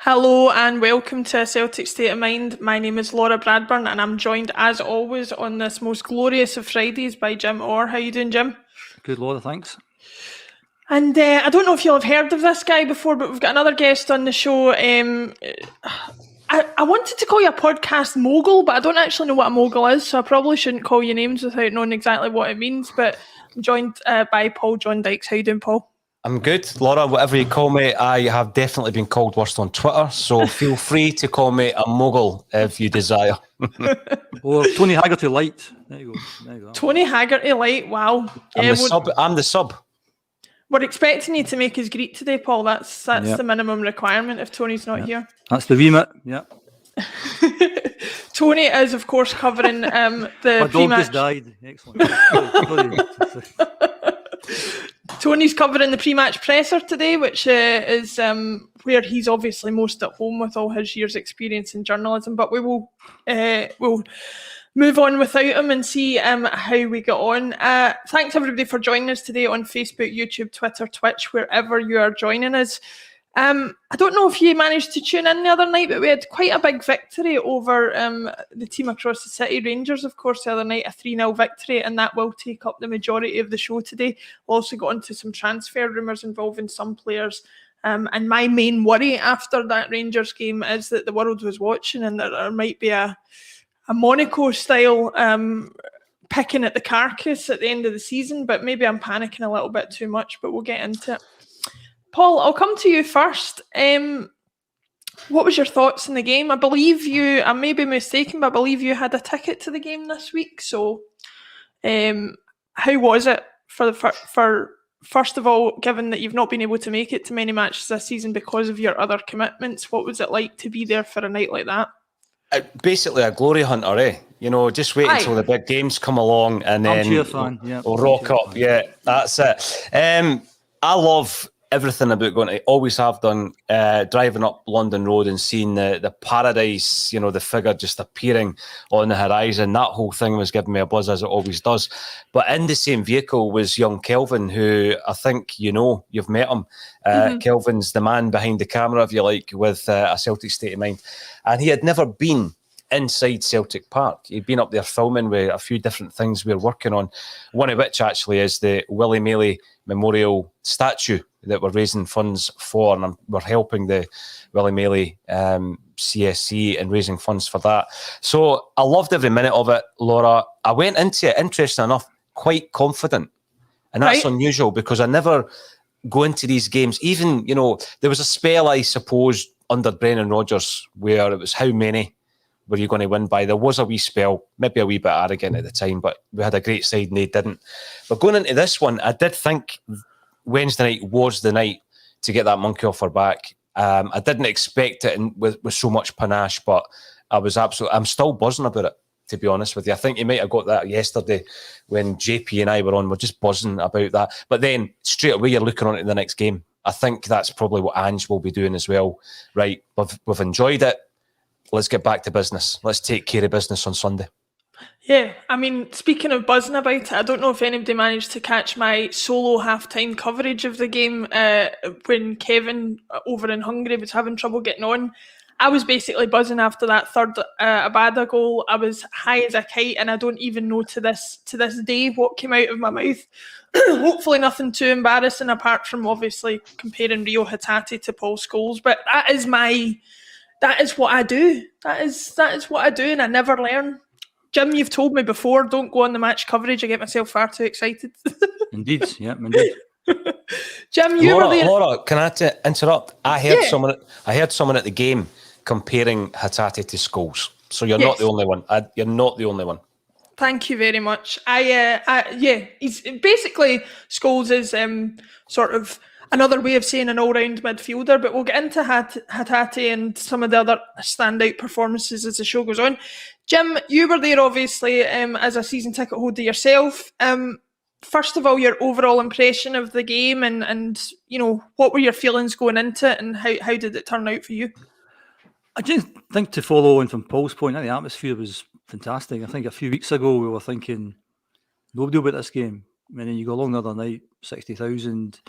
Hello and welcome to Celtic State of Mind. My name is Laura Bradburn and I'm joined as always on this most glorious of Fridays by Jim Orr. How you doing, Jim? Good, Laura, thanks. And I don't know if you'll have heard of this guy before, but we've got another guest on the show. I wanted to call you a podcast mogul, but I don't actually know what a mogul is, so I probably shouldn't call you names without knowing exactly what it means. But I'm joined by Paul John Dykes. How you doing, Paul? I'm good, Laura. Whatever you call me, I have definitely been called worse on Twitter, so feel free to call me a mogul if you desire. Or Tony Haggerty Light. There you go. Tony Haggerty Light. Wow. I'm the sub. We're expecting you to make his greet today, Paul. That's the minimum requirement if Tony's not here. That's the remit. Yeah. Tony is, of course, covering the My pre-match. dog just died. Excellent. Tony's covering the pre-match presser today, which is where he's obviously most at home with all his years' experience in journalism. But we'll move on without him and see how we get on. Thanks everybody for joining us today on Facebook, YouTube, Twitter, Twitch, wherever you are joining us. I don't know if you managed to tune in the other night, but we had quite a big victory over the team across the city, Rangers, of course, the other night, a 3-0 victory, and that will take up the majority of the show today. We'll also got into some transfer rumours involving some players. And my main worry after that Rangers game is that the world was watching and that there might be a Monaco-style picking at the carcass at the end of the season, but maybe I'm panicking a little bit too much, but we'll get into it. Paul, I'll come to you first. What was your thoughts in the game? I believe I may be mistaken, but I believe you had a ticket to the game this week. So how was it for first of all, given that you've not been able to make it to many matches this season because of your other commitments, what was it like to be there for a night like that? Basically a glory hunter, eh? You know, just wait until the big games come along and then we'll rock up. Yeah, that's it. I love everything about going to, always have done, driving up London Road and seeing the paradise, you know, the figure just appearing on the horizon. That whole thing was giving me a buzz, as it always does. But in the same vehicle was young Kelvin, who I think you've met him. Kelvin's the man behind the camera, if you like, with A Celtic State of Mind. And he had never been inside Celtic Park. He'd been up there filming with a few different things we're working on, one of which actually is the Willie Maley Memorial statue that we're raising funds for, and we're helping the Willie Maley CSC and raising funds for that. So I loved every minute of it, Laura. I went into it, interesting enough, quite confident. And that's unusual because I never go into these games. Even, there was a spell, I suppose, under Brendan Rodgers where it was how many were you going to win by? There was a wee spell, maybe a wee bit arrogant at the time, but we had a great side and they didn't. But going into this one, I did think Wednesday night was the night to get that monkey off her back. I didn't expect it with so much panache, but I'm still buzzing about it, to be honest with you. I think you might have got that yesterday when JP and I were on. We're just buzzing about that. But then straight away, you're looking on to the next game. I think that's probably what Ange will be doing as well. Right, we've enjoyed it. Let's get back to business. Let's take care of business on Sunday. Yeah, I mean, speaking of buzzing about it, I don't know if anybody managed to catch my solo half-time coverage of the game when Kevin over in Hungary was having trouble getting on. I was basically buzzing after that third Abada goal. I was high as a kite, and I don't even know to this day what came out of my mouth. Hopefully nothing too embarrassing, apart from obviously comparing Rio Hatatis to Paul Scholes. But that is what I do. That is what I do, and I never learn. Jim, you've told me before, don't go on the match coverage. I get myself far too excited. Indeed, yeah, indeed. Jim, Laura, can I interrupt? I heard someone at the game comparing Hatatis to Scholes. So you're not the only one. You're not the only one. Thank you very much. He's basically Scholes is sort of another way of saying an all-round midfielder, but we'll get into Hatatis and some of the other standout performances as the show goes on. Jim, you were there obviously as a season ticket holder yourself. First of all, your overall impression of the game and what were your feelings going into it and how did it turn out for you? I just think, to follow on from Paul's point, the atmosphere was fantastic. I think a few weeks ago we were thinking nobody about this game. I mean, you go along the other night, 60,000.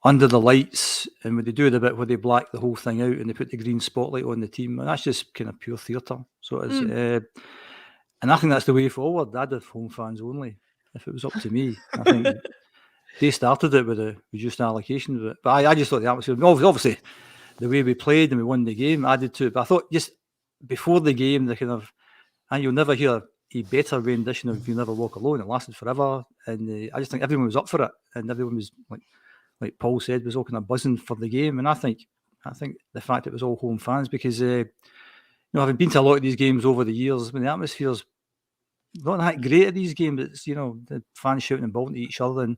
under the lights, and when they do the bit where they black the whole thing out and they put the green spotlight on the team, and that's just kind of pure theatre. So it is, and I think that's the way forward. I'd have home fans only if it was up to me. I think they started it with a reduced allocation, but I just thought the atmosphere, obviously, the way we played and we won the game added to it. But I thought just before the game, the kind of, and you'll never hear a better rendition of "You Never Walk Alone." It lasted forever, and I just think everyone was up for it, and everyone was like Paul said, was all kind of buzzing for the game. And I think the fact it was all home fans, because having been to a lot of these games over the years, the atmosphere's not that great at these games. It's the fans shouting and bawling to each other, and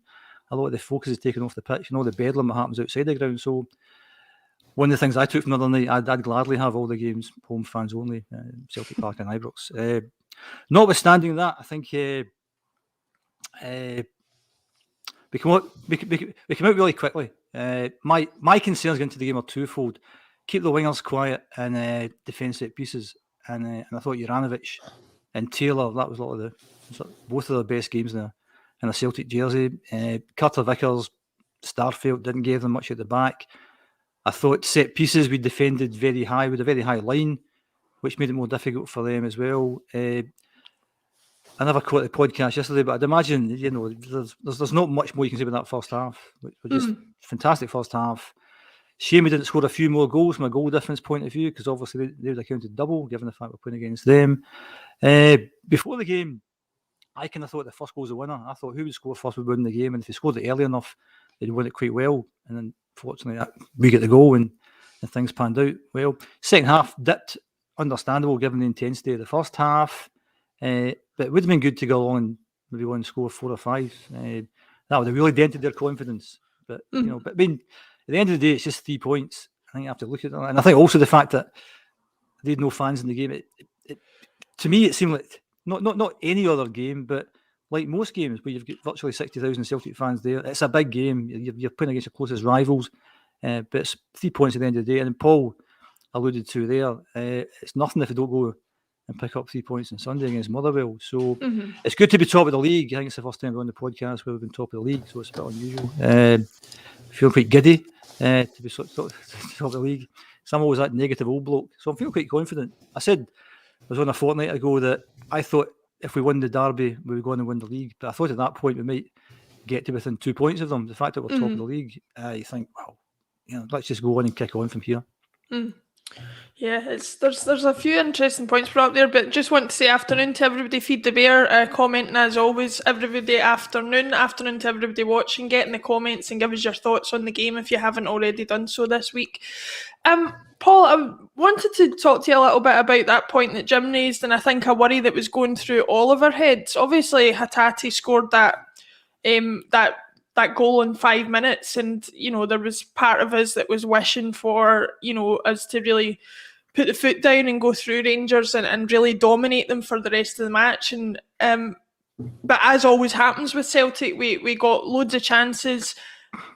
a lot of the focus is taken off the pitch and all the bedlam that happens outside the ground. So one of the things I took from the other night, I'd gladly have all the games home fans only, Celtic Park and Ibrox. Notwithstanding that, I think we come out really quickly. My concerns going into the game are twofold: keep the wingers quiet and defend set pieces. And I thought Geranovich and Taylor, that was both of their best games in a Celtic jersey. Carter Vickers, Starfelt didn't give them much at the back. I thought set pieces we defended very high with a very high line, which made it more difficult for them as well. I never caught the podcast yesterday, but I'd imagine there's not much more you can say about that first half. Which was just fantastic first half. Shame we didn't score a few more goals from a goal difference point of view, because obviously they would have counted double given the fact we're playing against them. Before the game, I kind of thought the first goal was the winner. I thought who would score first would win the game, and if they scored it early enough, they'd win it quite well. And then fortunately we get the goal and things panned out well. Second half dipped, understandable given the intensity of the first half. But it would have been good to go along and maybe go and score 4 or 5. That would have really dented their confidence. But at the end of the day, it's just 3 points. I think you have to look at that. And I think also the fact that they had no fans in the game, it to me it seemed like not any other game, but like most games where you've got virtually 60,000 Celtic fans there. It's a big game. You're playing against your closest rivals. But it's 3 points at the end of the day. And Paul alluded to there, it's nothing if they don't go and pick up 3 points on Sunday against Motherwell. So it's good to be top of the league. I think it's the first time we're on the podcast where we've been top of the league, so it's a bit unusual. Feeling quite giddy to be top of the league. So I'm always that negative old bloke, so I'm feeling quite confident. I said I was on a fortnight ago that I thought if we won the derby, we would go on and win the league. But I thought at that point we might get to within 2 points of them. The fact that we're top of the league, you think, well, let's just go on and kick on from here. Yeah, there's a few interesting points brought up there, but just want to say afternoon to everybody. Feed the Bear, commenting as always. Everybody afternoon to everybody watching. Get in the comments and give us your thoughts on the game if you haven't already done so this week. Paul, I wanted to talk to you a little bit about that point that Jim raised, and I think a worry that was going through all of our heads. Obviously, Hatatis scored that goal in 5 minutes, and there was part of us that was wishing for us to really put the foot down and go through Rangers and really dominate them for the rest of the match. And but as always happens with Celtic, we got loads of chances.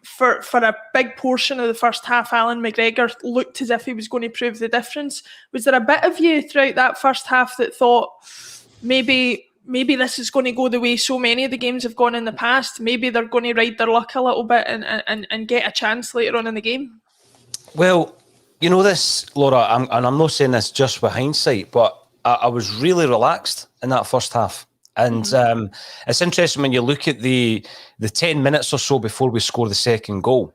For a big portion of the first half, Alan McGregor looked as if he was going to prove the difference. Was there a bit of you throughout that first half that thought maybe this is going to go the way so many of the games have gone in the past? Maybe they're going to ride their luck a little bit and get a chance later on in the game? Well, this, Laura, I'm not saying this just with hindsight, but I was really relaxed in that first half. And it's interesting when you look at the 10 minutes or so before we score the second goal.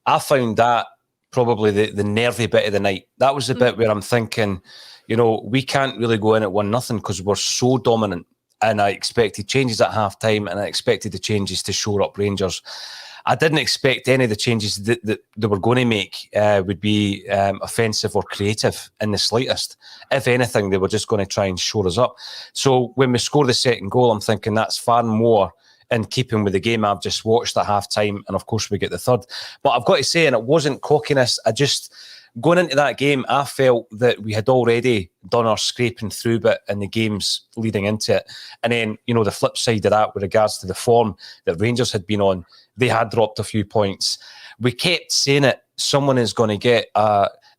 I found that probably the nervy bit of the night. That was the bit where I'm thinking, we can't really go in at 1-0 because we're so dominant. And I expected changes at half-time, and I expected the changes to shore up Rangers. I didn't expect any of the changes that they were going to make would be offensive or creative in the slightest. If anything, they were just going to try and shore us up. So when we score the second goal, I'm thinking that's far more in keeping with the game I've just watched at half-time, and of course we get the third. But I've got to say, and it wasn't cockiness, going into that game, I felt that we had already done our scraping through bit in the games leading into it. And then, the flip side of that with regards to the form that Rangers had been on, they had dropped a few points. We kept saying it, someone is going to get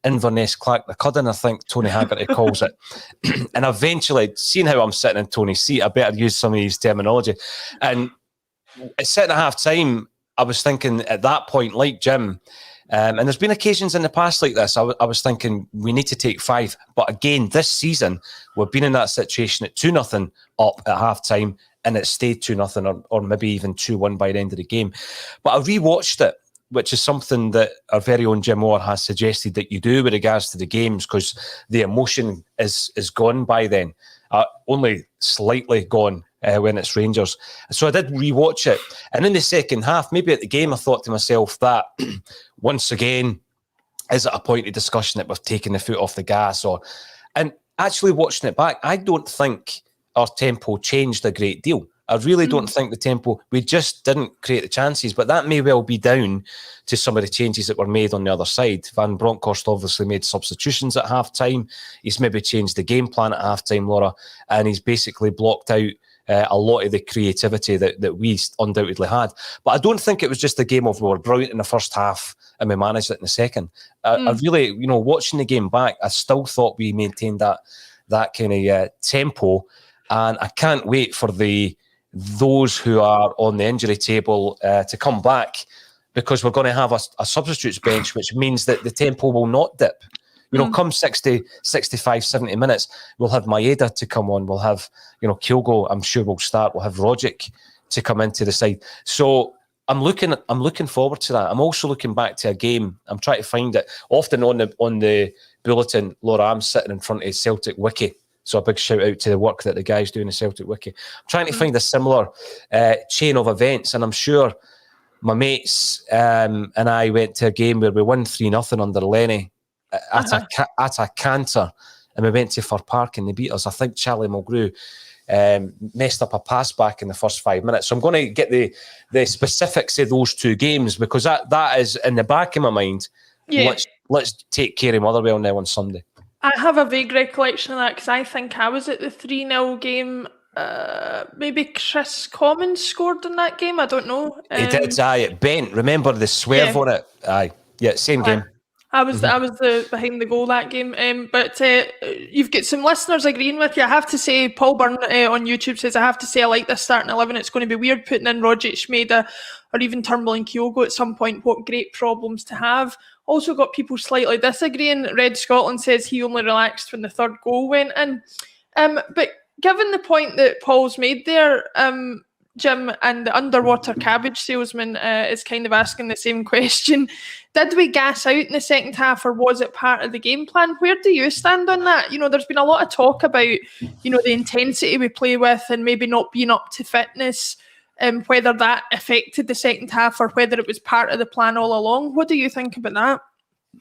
Inverness clack the cudding, I think Tony Haggerty calls it. And eventually, seeing how I'm sitting in Tony's seat, I better use some of his terminology. And it's sitting at half-time, I was thinking at that point, like Jim, and there's been occasions in the past like this, I was thinking we need to take 5. But again, this season, we've been in that situation at 2-0 up at half-time, and it stayed 2-0 or maybe even 2-1 by the end of the game. But I rewatched it, which is something that our very own Jim Orr has suggested that you do with regards to the games, because the emotion is gone by then. Only slightly gone when it's Rangers. So I did rewatch it. And in the second half, maybe at the game, I thought to myself that once again, is it a point of discussion that we've taken the foot off the gas? And actually watching it back, I don't think our tempo changed a great deal. I really don't think the tempo, we just didn't create the chances, but that may well be down to some of the changes that were made on the other side. Van Bronckhorst obviously made substitutions at half-time. He's maybe changed the game plan at half-time, Laura, and he's basically blocked out a lot of the creativity that we undoubtedly had. But I don't think it was just a game of we were brilliant in the first half and we managed it in the second. I really, watching the game back, I still thought we maintained that kind of tempo, and I can't wait for those who are on the injury table to come back, because we're going to have a substitutes bench, which means that the tempo will not dip. Come 60, 65, 70 minutes, we'll have Maeda to come on. We'll have, Kyogo, I'm sure will start. We'll have Rogic to come into the side. So I'm looking forward to that. I'm also looking back to a game. I'm trying to find it. Often on the bulletin, Laura, I'm sitting in front of Celtic Wiki. So a big shout out to the work that the guys do in the Celtic Wiki. I'm trying to find a similar chain of events, and I'm sure my mates and I went to a game where we won 3-0 under Lenny at a canter, and we went to Fir Park and they beat us. I think Charlie Mulgrew messed up a pass back in the first 5 minutes. So I'm going to get the specifics of those two games, because that is in the back of my mind. Yeah. Let's take care of Motherwell now on Sunday. I have a vague recollection of that, because I think I was at the 3-0 game. Maybe Chris Commons scored in that game. I don't know. He did, aye. It bent. Remember the swerve on it? Aye. Yeah, same game. I was the behind the goal that game. But you've got some listeners agreeing with you. I have to say, Paul Byrne on YouTube says, I have to say I like this starting 11. It's going to be weird putting in Rogic, Maeda, or even Turnbull and Kyogo at some point. What great problems to have. Also got people slightly disagreeing. Red Scotland says he only relaxed when the third goal went in. But given the point that Paul's made there, Jim, and the underwater cabbage salesman is kind of asking the same question. Did we gas out in the second half, or was it part of the game plan? Where do you stand on that? There's been a lot of talk about, the intensity we play with and maybe not being up to fitness, whether that affected the second half or whether it was part of the plan all along. What do you think about that?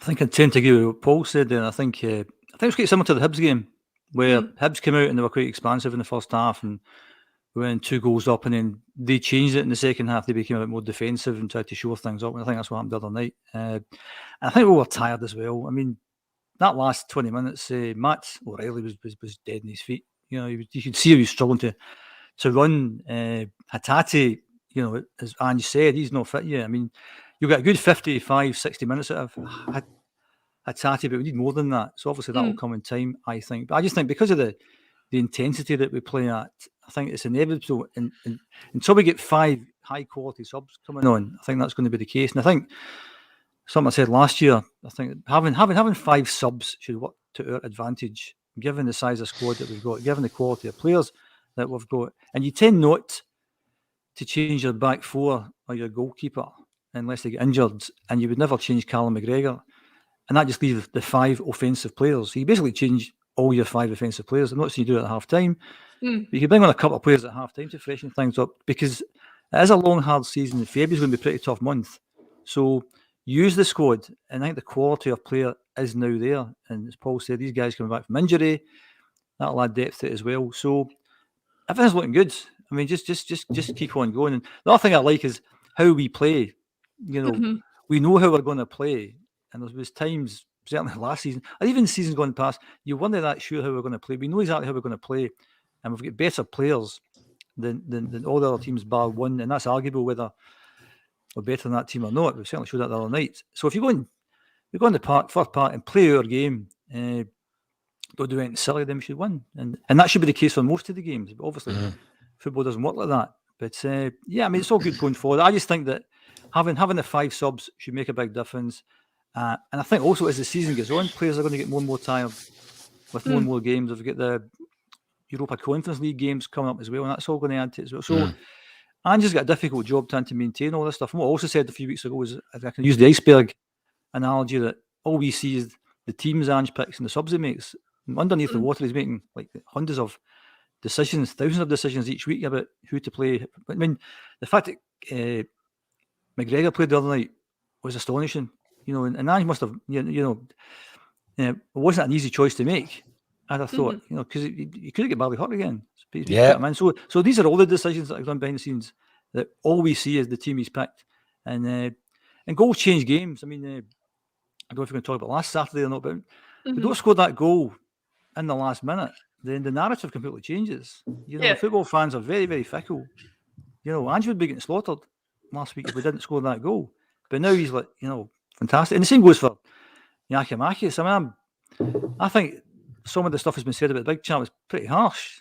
I think I tend to agree with what Paul said there. I think it's quite similar to the Hibs game, where Hibs came out and they were quite expansive in the first half, and we went 2 goals up, and then they changed it in the second half. They became a bit more defensive and tried to shore things up. And I think that's what happened the other night. And I think we were tired as well. I mean, that last 20 minutes, Matt Reilly was dead in his feet. You could see he was struggling to run. Hatati, as Ange said, he's not fit yet. I mean, you've got a good 55, 60 minutes out of Hatati, but we need more than that. So obviously that will come in time, I think. But I just think because of the intensity that we play at, I think it's inevitable. And until we get 5 high-quality subs coming on, I think that's going to be the case. And I think something I said last year, I think having 5 subs should work to our advantage, given the size of squad that we've got, given the quality of players that we've got. And you tend not to change your back 4 or your goalkeeper unless they get injured, and you would never change Callum McGregor. And that just leaves the 5 offensive players. So you basically change all your 5 offensive players. I'm not saying you do it at half-time, but you can bring on a couple of players at half-time to freshen things up, because it is a long, hard season. February's going to be a pretty tough month. So use the squad, and I think the quality of player is now there. And as Paul said, these guys coming back from injury, that'll add depth to it as well. So everything's looking good. I mean, just keep on going. And the other thing I like is how we play. We know how we're going to play. And there was times, certainly last season, and even seasons gone past, you weren't that sure how we're going to play. We know exactly how we're going to play. And we've got better players than all the other teams bar one. And that's arguable whether we're better than that team or not. We certainly showed that the other night. So if you go in the park, first part, and play our game, don't do anything silly, then we should win. And that should be the case for most of the games. But obviously, football doesn't work like that. But yeah, I mean, it's all good going forward. I just think that having the 5 subs should make a big difference. And I think also as the season goes on, players are going to get more and more tired with more and more games. We've got the Europa Conference League games coming up as well, and that's all going to add to it as well. So Ange's got a difficult job trying to maintain all this stuff. And what I also said a few weeks ago is, I can use the iceberg analogy, that all we see is the teams Ange picks and the subs he makes. And underneath the water, he's making like hundreds of decisions, thousands of decisions each week about who to play. I mean, the fact that McGregor played the other night was astonishing. And Ange must have, it wasn't an easy choice to make. I'd have thought, because he couldn't get badly hurt again. So these are all the decisions that I've done behind the scenes, that all we see is the team he's picked. And goals change games. I mean, I don't know if we're going to talk about last Saturday or not, but if we don't score that goal in the last minute, then the narrative completely changes. Football fans are very, very fickle. Ange would be getting slaughtered last week if we didn't score that goal. But now he's like, fantastic. And the same goes for Giacomakis. I mean, I think some of the stuff has been said about the big champ is pretty harsh.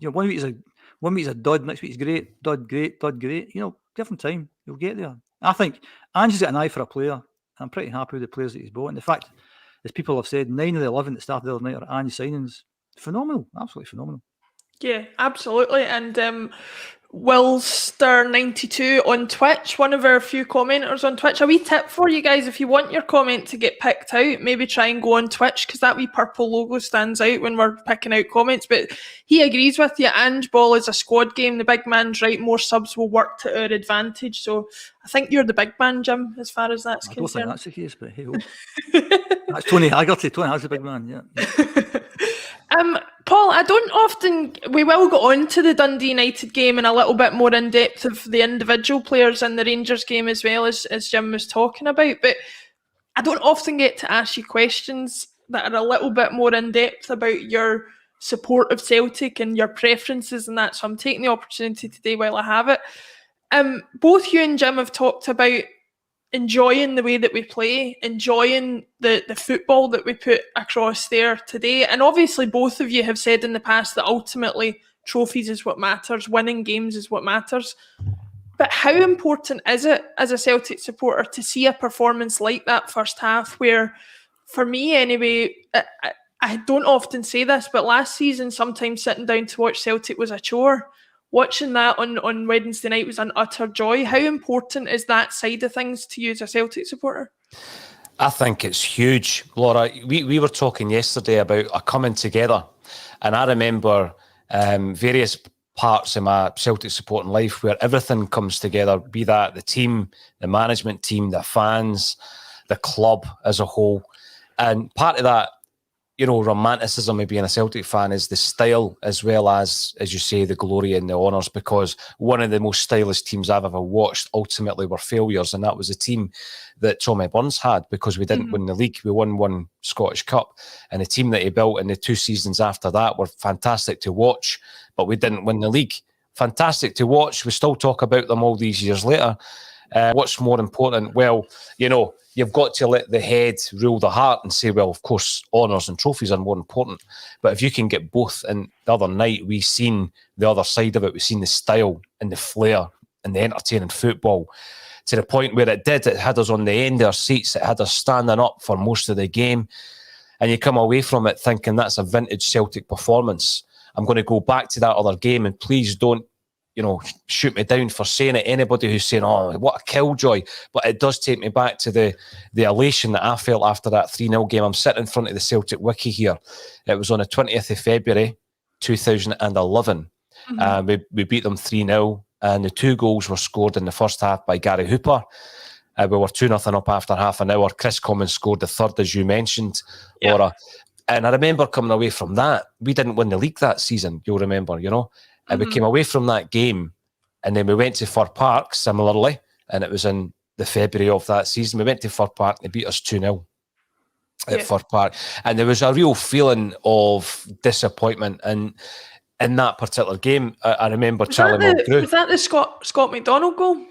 1 week he's a dud, next week he's great, dud, great, dud, great. Different time, you'll get there. I think Ange's got an eye for a player. I'm pretty happy with the players that he's bought. And the fact, as people have said, 9 of the 11 that started the other night are Ange signings. Phenomenal, absolutely phenomenal. Yeah, absolutely. And Wilster92 on Twitch, one of our few commenters on Twitch. A wee tip for you guys: if you want your comment to get picked out, maybe try and go on Twitch, because that wee purple logo stands out when we're picking out comments. But he agrees with you. Ange Ball is a squad game. The big man's right. More subs will work to our advantage. So I think you're the big man, Jim, as far as that's concerned. I don't think that's the case, but hey, that's Tony Haggerty. Tony Haggerty's the big man, yeah. Paul, we will go on to the Dundee United game and a little bit more in depth of the individual players in the Rangers game as well, as Jim was talking about, but I don't often get to ask you questions that are a little bit more in depth about your support of Celtic and your preferences and that, so I'm taking the opportunity today while I have it. Both you and Jim have talked about enjoying the way that we play, enjoying the football that we put across there today. And obviously both of you have said in the past that ultimately trophies is what matters, winning games is what matters. But how important is it as a Celtic supporter to see a performance like that first half, where, for me anyway, I don't often say this, but last season sometimes sitting down to watch Celtic was a chore. Watching that on Wednesday night was an utter joy. How important is that side of things to you as a Celtic supporter? I think it's huge, Laura. We were talking yesterday about a coming together, and I remember various parts of my Celtic supporting life where everything comes together, be that the team, the management team, the fans, the club as a whole. And part of that, romanticism of being a Celtic fan is the style, as well as you say, the glory and the honours, because one of the most stylish teams I've ever watched ultimately were failures, and that was the team that Tommy Burns had, because we didn't win the league. We won one Scottish Cup, and the team that he built in the 2 seasons after that were fantastic to watch, but we didn't win the league. Fantastic to watch. We still talk about them all these years later. What's more important? Well, you've got to let the head rule the heart and say, well, of course, honours and trophies are more important. But if you can get both, and the other night we seen the other side of it, we've seen the style and the flair and the entertaining football to the point where it had us on the end of our seats, it had us standing up for most of the game. And you come away from it thinking that's a vintage Celtic performance. I'm going to go back to that other game, and please don't shoot me down for saying it. Anybody who's saying, oh, what a killjoy. But it does take me back to the elation that I felt after that 3-0 game. I'm sitting in front of the Celtic Wiki here. It was on the 20th of February, 2011. We beat them 3-0, and the 2 goals were scored in the first half by Gary Hooper. We were 2-0 up after half an hour. Chris Commons scored the third, as you mentioned, Laura. And I remember coming away from that. We didn't win the league that season, you'll remember, And we came away from that game, and then we went to Fir Park similarly, and it was in the February of that season. We went to Fir Park and they beat us 2-0 at Fir Park. And there was a real feeling of disappointment in that particular game. I remember Charlie Mulgrew. Was that the Scott McDonald goal?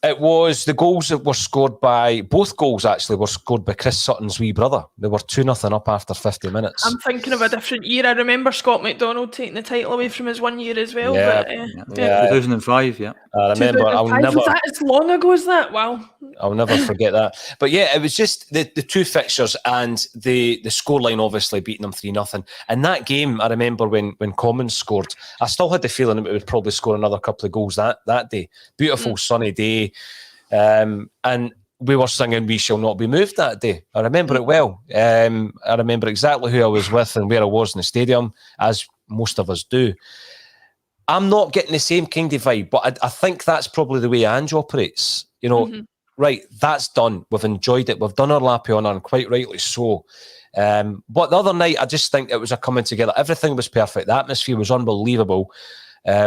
It was the goals that were scored by, both goals actually were scored by Chris Sutton's wee brother. They were 2-0 up after 50 minutes. I'm thinking of a different year. I remember Scott McDonald taking the title away from his 1 year as well. Yeah, but, 2005, yeah. I remember. I'll never. Was that as long ago as that? Wow. I'll never forget that. But yeah, it was just the two fixtures and the scoreline obviously beating them 3-0. And that game, I remember when Commons scored, I still had the feeling that we would probably score another couple of goals that day. Beautiful sunny day. And we were singing "We Shall Not Be Moved" that day. I remember it well. I remember exactly who I was with and where I was in the stadium, as most of us do. I'm not getting the same kind of vibe, but I think that's probably the way Ange operates. You know, right, that's done. We've enjoyed it. We've done our lappy on, and quite rightly so. But the other night, I just think it was a coming together. Everything was perfect. The atmosphere was unbelievable.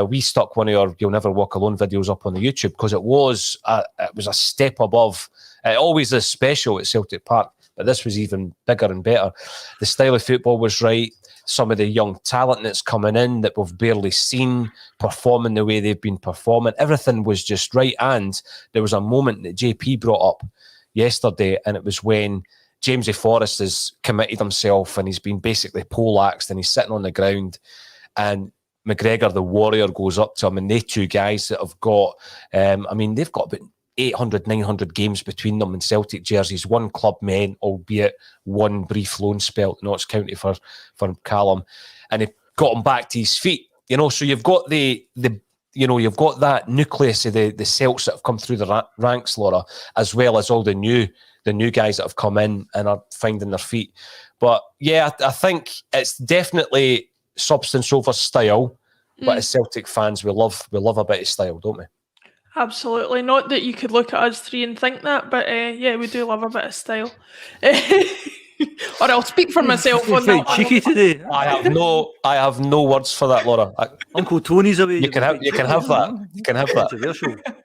We stuck one of your "You'll Never Walk Alone" videos up on the YouTube because it was a step above. It always is special at Celtic Park, but this was even bigger and better. The style of football was right. Some of the young talent that's coming in that we've barely seen performing the way they've been performing. Everything was just right. And there was a moment that JP brought up yesterday, and it was when Jamesy Forrest has committed himself and he's been basically poleaxed and he's sitting on the ground, and McGregor, the warrior, goes up to him, and they two guys that have got, they've got about 800, 900 games between them in Celtic jerseys, one club men, albeit one brief loan spell at Notts County for Callum, and he got him back to his feet. You know, so you've got you've got that nucleus of the Celts that have come through the ranks, Laura, as well as all the new guys that have come in and are finding their feet. But yeah, I think it's definitely substance over style. But as Celtic fans, we love a bit of style, don't we? Absolutely. Not that you could look at us three and think that, but yeah, we do love a bit of style. Or I'll speak for myself on that. Cheeky today. I have no words for that, Laura. Uncle Tony's away. You can have that. You can have that.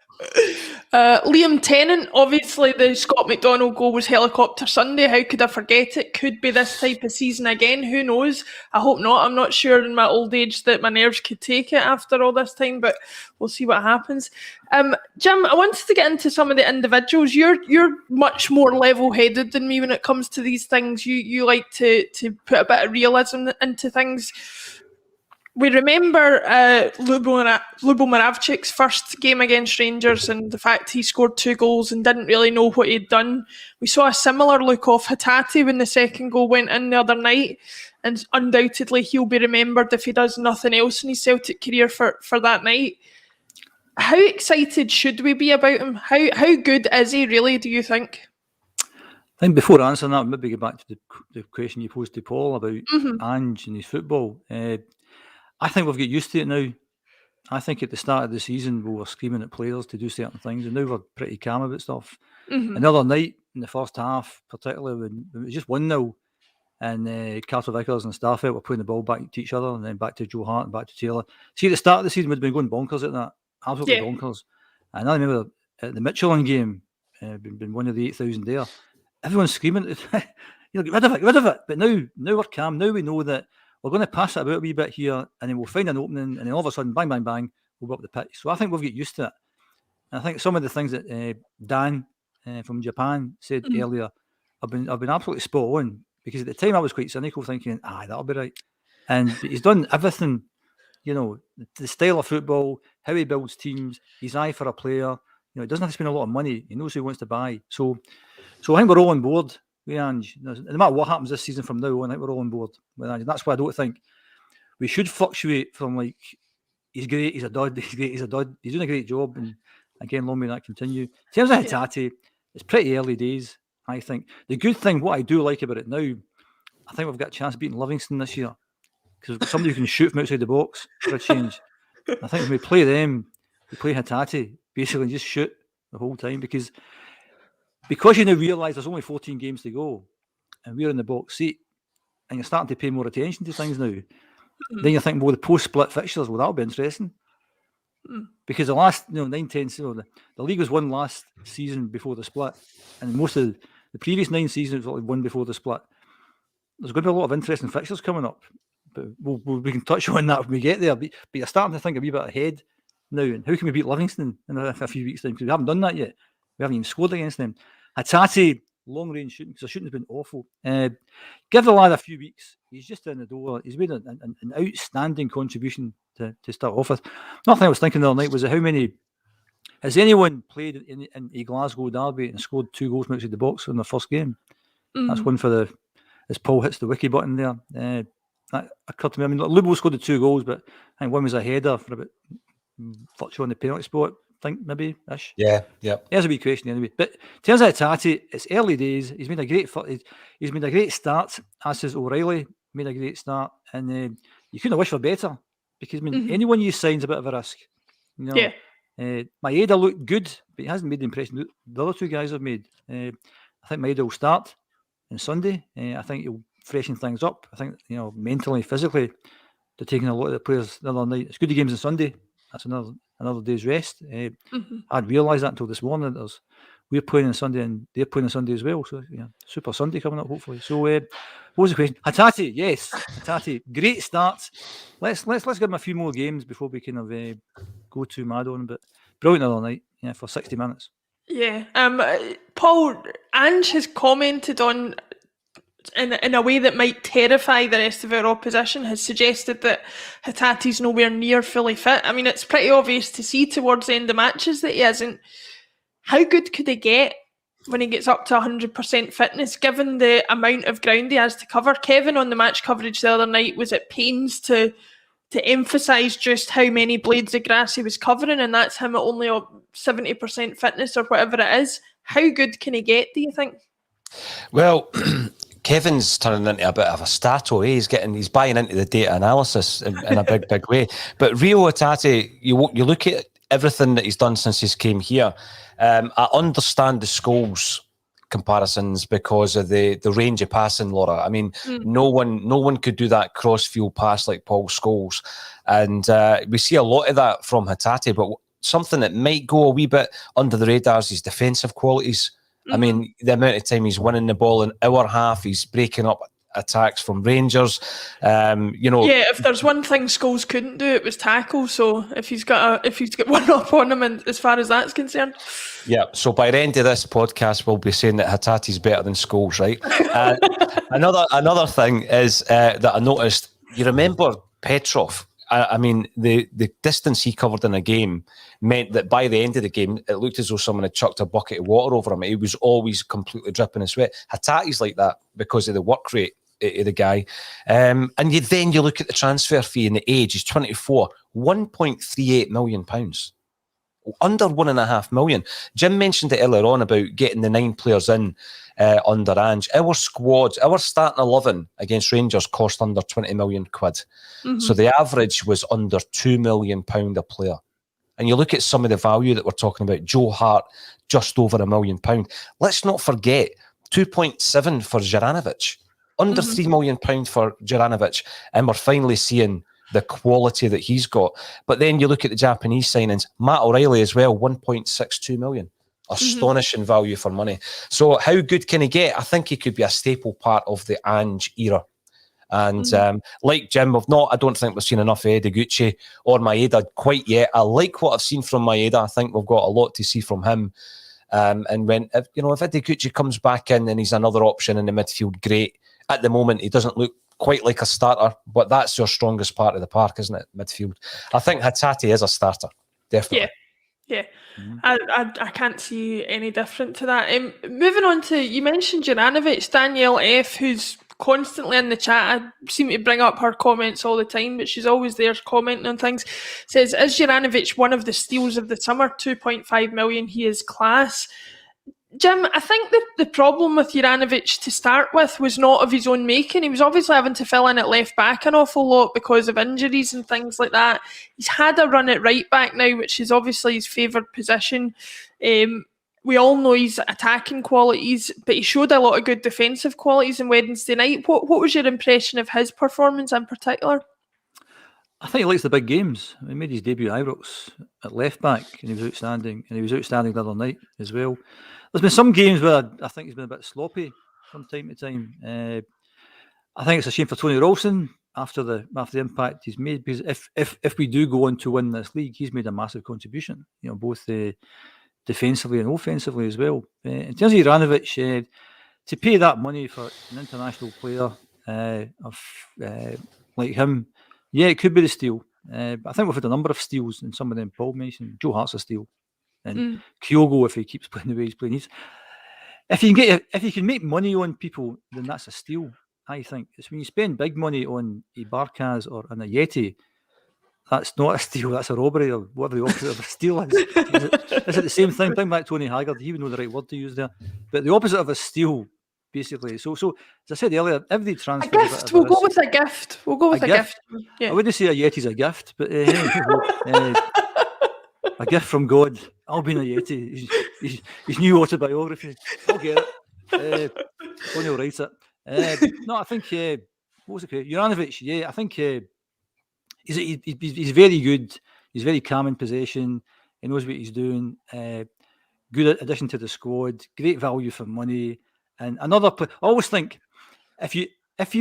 Liam Tennant, obviously the Scott McDonald goal was Helicopter Sunday. How could I forget it? Could be this type of season again. Who knows? I hope not. I'm not sure in my old age that my nerves could take it after all this time, but we'll see what happens. Jim, I wanted to get into some of the individuals. You're much more level-headed than me when it comes to these things. You like to put a bit of realism into things. We remember Lubo Moravcik's first game against Rangers and the fact he scored 2 goals and didn't really know what he'd done. We saw a similar look off Hatatis when the second goal went in the other night, and undoubtedly he'll be remembered if he does nothing else in his Celtic career for that night. How excited should we be about him? How good is he really, do you think? I think before answering that, maybe get back to the question you posed to Paul about Ange and his football. I think we've got used to it now. I think at the start of the season, we were screaming at players to do certain things, and now we're pretty calm about stuff. And the other night, in the first half, particularly when it was just 1-0, and Carter Vickers and Starfelt were putting the ball back to each other, and then back to Joe Hart and back to Taylor. See, at the start of the season, we'd been going bonkers at that. Absolutely bonkers. And I remember at the Michelin game, been one of the 8,000 there, everyone's screaming, get rid of it. But now we're calm. Now we know that we're going to pass it about a wee bit here, and then we'll find an opening, and then all of a sudden, bang, bang, bang, we'll go up the pitch. So I think we'll get used to it. And I think some of the things that Dan from Japan said earlier have been absolutely spot on, because at the time I was quite cynical, thinking, that'll be right. And he's done everything, the style of football, how he builds teams, his eye for a player. He doesn't have to spend a lot of money. He knows who he wants to buy. So I think we're all on board with Ange. No matter what happens this season from now on, I think we're all on board with Ange. That's why I don't think we should fluctuate from he's great, he's a dud, he's a dud. He's doing a great job, and again, long may that continue. In terms of Hatatis, it's pretty early days, I think. The good thing, what I do like about it now, I think we've got a chance of beating Livingston this year, because we've got somebody who can shoot from outside the box for a change. I think when we play them, we play Hatatis, basically just shoot the whole time, because you now realise there's only 14 games to go, and we're in the box seat, and you're starting to pay more attention to things now. Then you think, the post-split fixtures, that'll be interesting. Because the last 9-10, the league was won last season before the split, and most of the previous 9 seasons was won before the split. There's going to be a lot of interesting fixtures coming up, but we can touch on that when we get there. But you're starting to think a wee bit ahead now. And how can we beat Livingston in a few weeks' time? Because we haven't done that yet. We haven't even scored against them. Hatatis, long-range shooting, because the shooting's been awful. Give the lad a few weeks. He's just in the door. He's made an outstanding contribution to start off with. Another thing I was thinking the other night was how many... Has anyone played in a Glasgow derby and scored 2 goals from outside the box in the first game? That's one for as Paul hits the wiki button there. That occurred to me. I mean, Lubo scored the 2 goals, but I think one was a header for about virtually on the penalty spot. I think maybe ish. Yeah. There's a wee question anyway. But in terms of Hatatis, it's early days. He's made a great start. As has Reilly made a great start, and you couldn't wish for better because anyone you sign's a bit of a risk. You know? Yeah. Maeda looked good, but he hasn't made the impression the other 2 guys have made. I think Maeda will start on Sunday. I think he'll freshen things up. I think mentally, physically, they're taking a lot of the players the other night. It's good the game's on Sunday. That's another day's rest. I'd realised that until this morning. We're playing on Sunday and they're playing on Sunday as well. So Super Sunday coming up hopefully. So what was the question? Hatatis, yes, Hatatis, great start. Let's give him a few more games before we kind of go too mad on him. But brilliant the other night, for 60 minutes. Yeah. Paul, Ange has commented on, in a way that might terrify the rest of our opposition, has suggested that Hatatis nowhere near fully fit. I mean, it's pretty obvious to see towards the end of matches that he isn't. How good could he get when he gets up to 100% fitness, given the amount of ground he has to cover? Kevin on the match coverage the other night was at pains to emphasise just how many blades of grass he was covering, and that's him at only 70% fitness or whatever it is. How good can he get, do you think? Well, Kevin's turning into a bit of a stato. He's buying into the data analysis in a big way. But Rio Hatatis, you look at everything that he's done since he's came here. I understand the Scholes comparisons because of the range of passing, Laura. I mean, no one could do that cross-field pass like Paul Scholes. And we see a lot of that from Hatatis, but something that might go a wee bit under the radar is his defensive qualities. I mean, the amount of time he's winning the ball in our half, he's breaking up attacks from Rangers. Yeah, if there's one thing Scholes couldn't do, it was tackle. So if he's got one up on him, and as far as that's concerned, yeah. So by the end of this podcast, we'll be saying that Hatatis is better than Scholes, right? Another thing is that I noticed. You remember Petrov? I mean, the distance he covered in a game meant that by the end of the game, it looked as though someone had chucked a bucket of water over him. He was always completely dripping in sweat. Hatatis like that because of the work rate of the guy. And then you look at the transfer fee and the age. He's 24, £1.38 million. Under £1.5 million. Jim mentioned it earlier on about getting the 9 players in under Ange. Our squad, our starting 11 against Rangers cost under £20 million. So the average was under £2 million a player. And you look at some of the value that we're talking about. Joe Hart, just over £1 million. Let's not forget 2.7 for Geranovich, under £3 million for Geranovich, and we're finally seeing the quality that he's got. But then you look at the Japanese signings, Matt Reilly as well, 1.62 million. Astonishing value for money. So how good can he get? I think he could be a staple part of the Ange era. And like Jim, I don't think we've seen enough of Hatatis or Maeda quite yet. I like what I've seen from Maeda. I think we've got a lot to see from him. And if Hatatis comes back in and he's another option in the midfield, great. At the moment, he doesn't look quite like a starter, but that's your strongest part of the park, isn't it? Midfield. I think Hatatis is a starter, definitely. Yeah. I can't see any different to that. Moving on to, you mentioned Geranovich, Danielle F, who's constantly in the chat. I seem to bring up her comments all the time, but she's always there commenting on things. Says, is Geranovich one of the steals of the summer? 2.5 million, he is class. Jim, I think the problem with Geranovich to start with was not of his own making. He was obviously having to fill in at left back an awful lot because of injuries and things like that. He's had a run at right back now, which is obviously his favoured position. We all know his attacking qualities, but he showed a lot of good defensive qualities on Wednesday night. What was your impression of his performance in particular? I think he likes the big games. He made his debut at Ibrox at left back, and he was outstanding. And he was outstanding the other night as well. There's been some games where I think he's been a bit sloppy from time to time. I think it's a shame for Tony Ralston after the impact he's made, because if we do go on to win this league, he's made a massive contribution, both defensively and offensively as well. In terms of Geranovich, to pay that money for an international player like him, it could be the steal. But I think we've had a number of steals, and some of them Paul mentioned. Joe Hart's a steal, and Kyogo, if he keeps playing the way he's playing, if you can make money on people, then that's a steal. I think it's when you spend big money on a Barkas or on a Yeti, that's not a steal, that's a robbery, or whatever the opposite of a steal is. Is it the same thing? Bring back Tony Haggard, he would know the right word to use there. But the opposite of a steal, basically. So as I said earlier, every transfer. A gift. We'll go with a gift. We'll go with a gift. Yeah. I wouldn't say a Yeti's a gift, but a gift from God. I'll be in a Yeti. His new autobiography. I'll get it. Tony will write it. No, I think what was it? Geranovich. I think he's very good. He's very calm in possession. He knows what he's doing. Good addition to the squad. Great value for money. And another player. I always think if you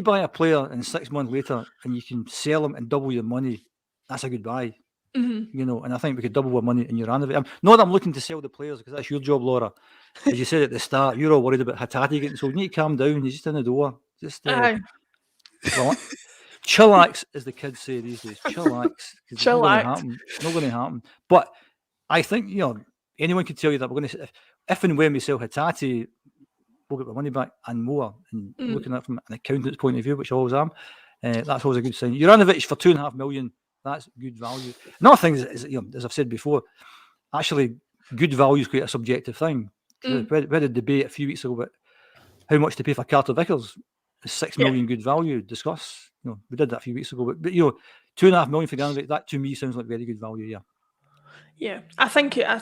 buy a player and 6 months later and you can sell him and double your money, that's a good buy. Mm-hmm. And I think we could double our money in Geranovich. Not that I'm looking to sell the players, because that's your job, Laura. As you said at the start, you're all worried about Hatatis getting sold. You need to calm down. He's just in the door. Just chillax, as the kids say these days. Chillax. Chillax. It's not going to happen. But I think anyone could tell you that we're going to. If and when we sell Hatatis, we'll get the money back and more. And looking at it from an accountant's point of view, which I always am, that's always a good sign. Geranovich for $2.5 million. That's good value. Another thing is as I've said before, actually, good value is quite a subjective thing. We had a debate a few weeks ago about how much to pay for Carter Vickers. Is $6 million good value? Discuss. We did that a few weeks ago. But $2.5 million for Geranovich, that to me sounds like very good value. Yeah. Yeah, I think I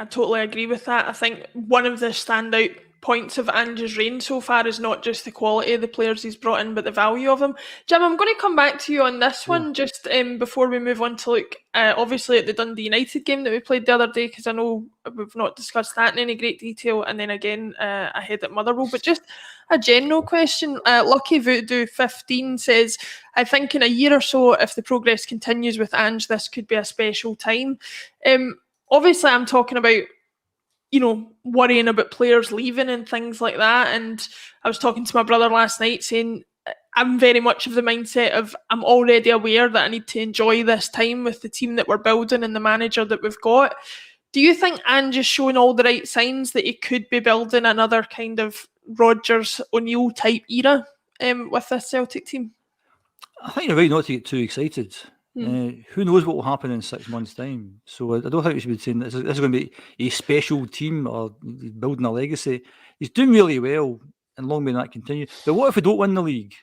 totally agree with that. I think one of the standout points of Ange's reign so far is not just the quality of the players he's brought in, but the value of them. Jim, I'm going to come back to you on this one just before we move on to look obviously at the Dundee United game that we played the other day, because I know we've not discussed that in any great detail, and then again ahead at Motherwell. But just a general question. Lucky Voodoo 15 says, I think in a year or so, if the progress continues with Ange, this could be a special time. Obviously, I'm talking about worrying about players leaving and things like that. And I was talking to my brother last night saying I'm very much of the mindset of I'm already aware that I need to enjoy this time with the team that we're building and the manager that we've got. Do you think Ange is showing all the right signs that he could be building another kind of Rodgers O'Neill type era with this Celtic team? I think you're right not to get too excited. Who knows what will happen in 6 months' time? So I don't think we should be saying this is going to be a special team or building a legacy. He's doing really well, and long may that continue. But what if we don't win the league?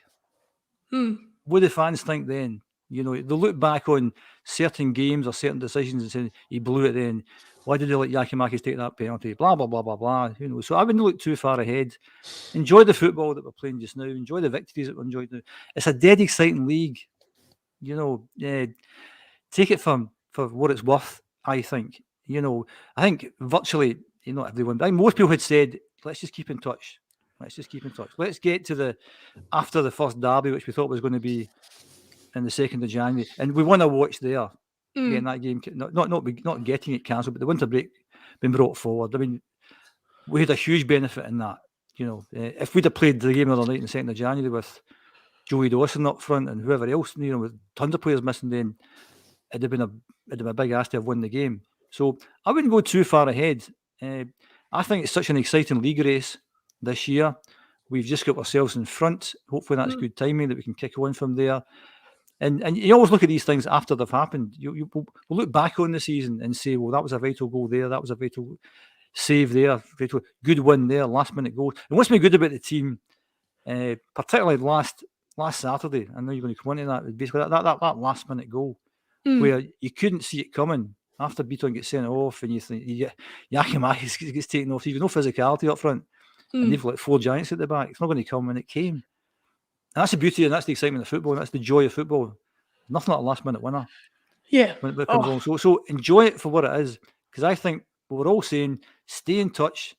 What do the fans think then? They'll look back on certain games or certain decisions and say, he blew it then. Why did they let Yakimakis take that penalty? Blah, blah, blah, blah, blah. Who knows? So I wouldn't look too far ahead. Enjoy the football that we're playing just now. Enjoy the victories that we're enjoying now. It's a dead exciting league. Take it for what it's worth, I think. I think virtually, not everyone, but I think most people had said, let's just keep in touch. Let's get to after the first derby, which we thought was going to be in the 2nd of January. And we want to watch there, getting that game, not getting it cancelled, but the winter break being brought forward. I mean, we had a huge benefit in that. If we'd have played the game the other night in the 2nd of January with Joey Dawson up front and whoever else, with tons of players missing, then it'd have been a big ask to have won the game. So I wouldn't go too far ahead. I think it's such an exciting league race this year. We've just got ourselves in front. Hopefully that's good timing that we can kick on from there. And you always look at these things after they've happened. We'll look back on the season and say, well, that was a vital goal there. That was a vital save there. Good win there. Last minute goal. And what's been good about the team, particularly last Saturday, I know you're going to come on to that, basically that last minute goal where you couldn't see it coming after Beaton gets sent off and you think Yakimakis gets taken off. There's no physicality up front and they've got 4 giants at the back. It's not going to come, and it came. And that's the beauty and that's the excitement of football, and that's the joy of football. Nothing like a last minute winner. Yeah. When it comes along. So enjoy it for what it is, because I think we're all saying stay in touch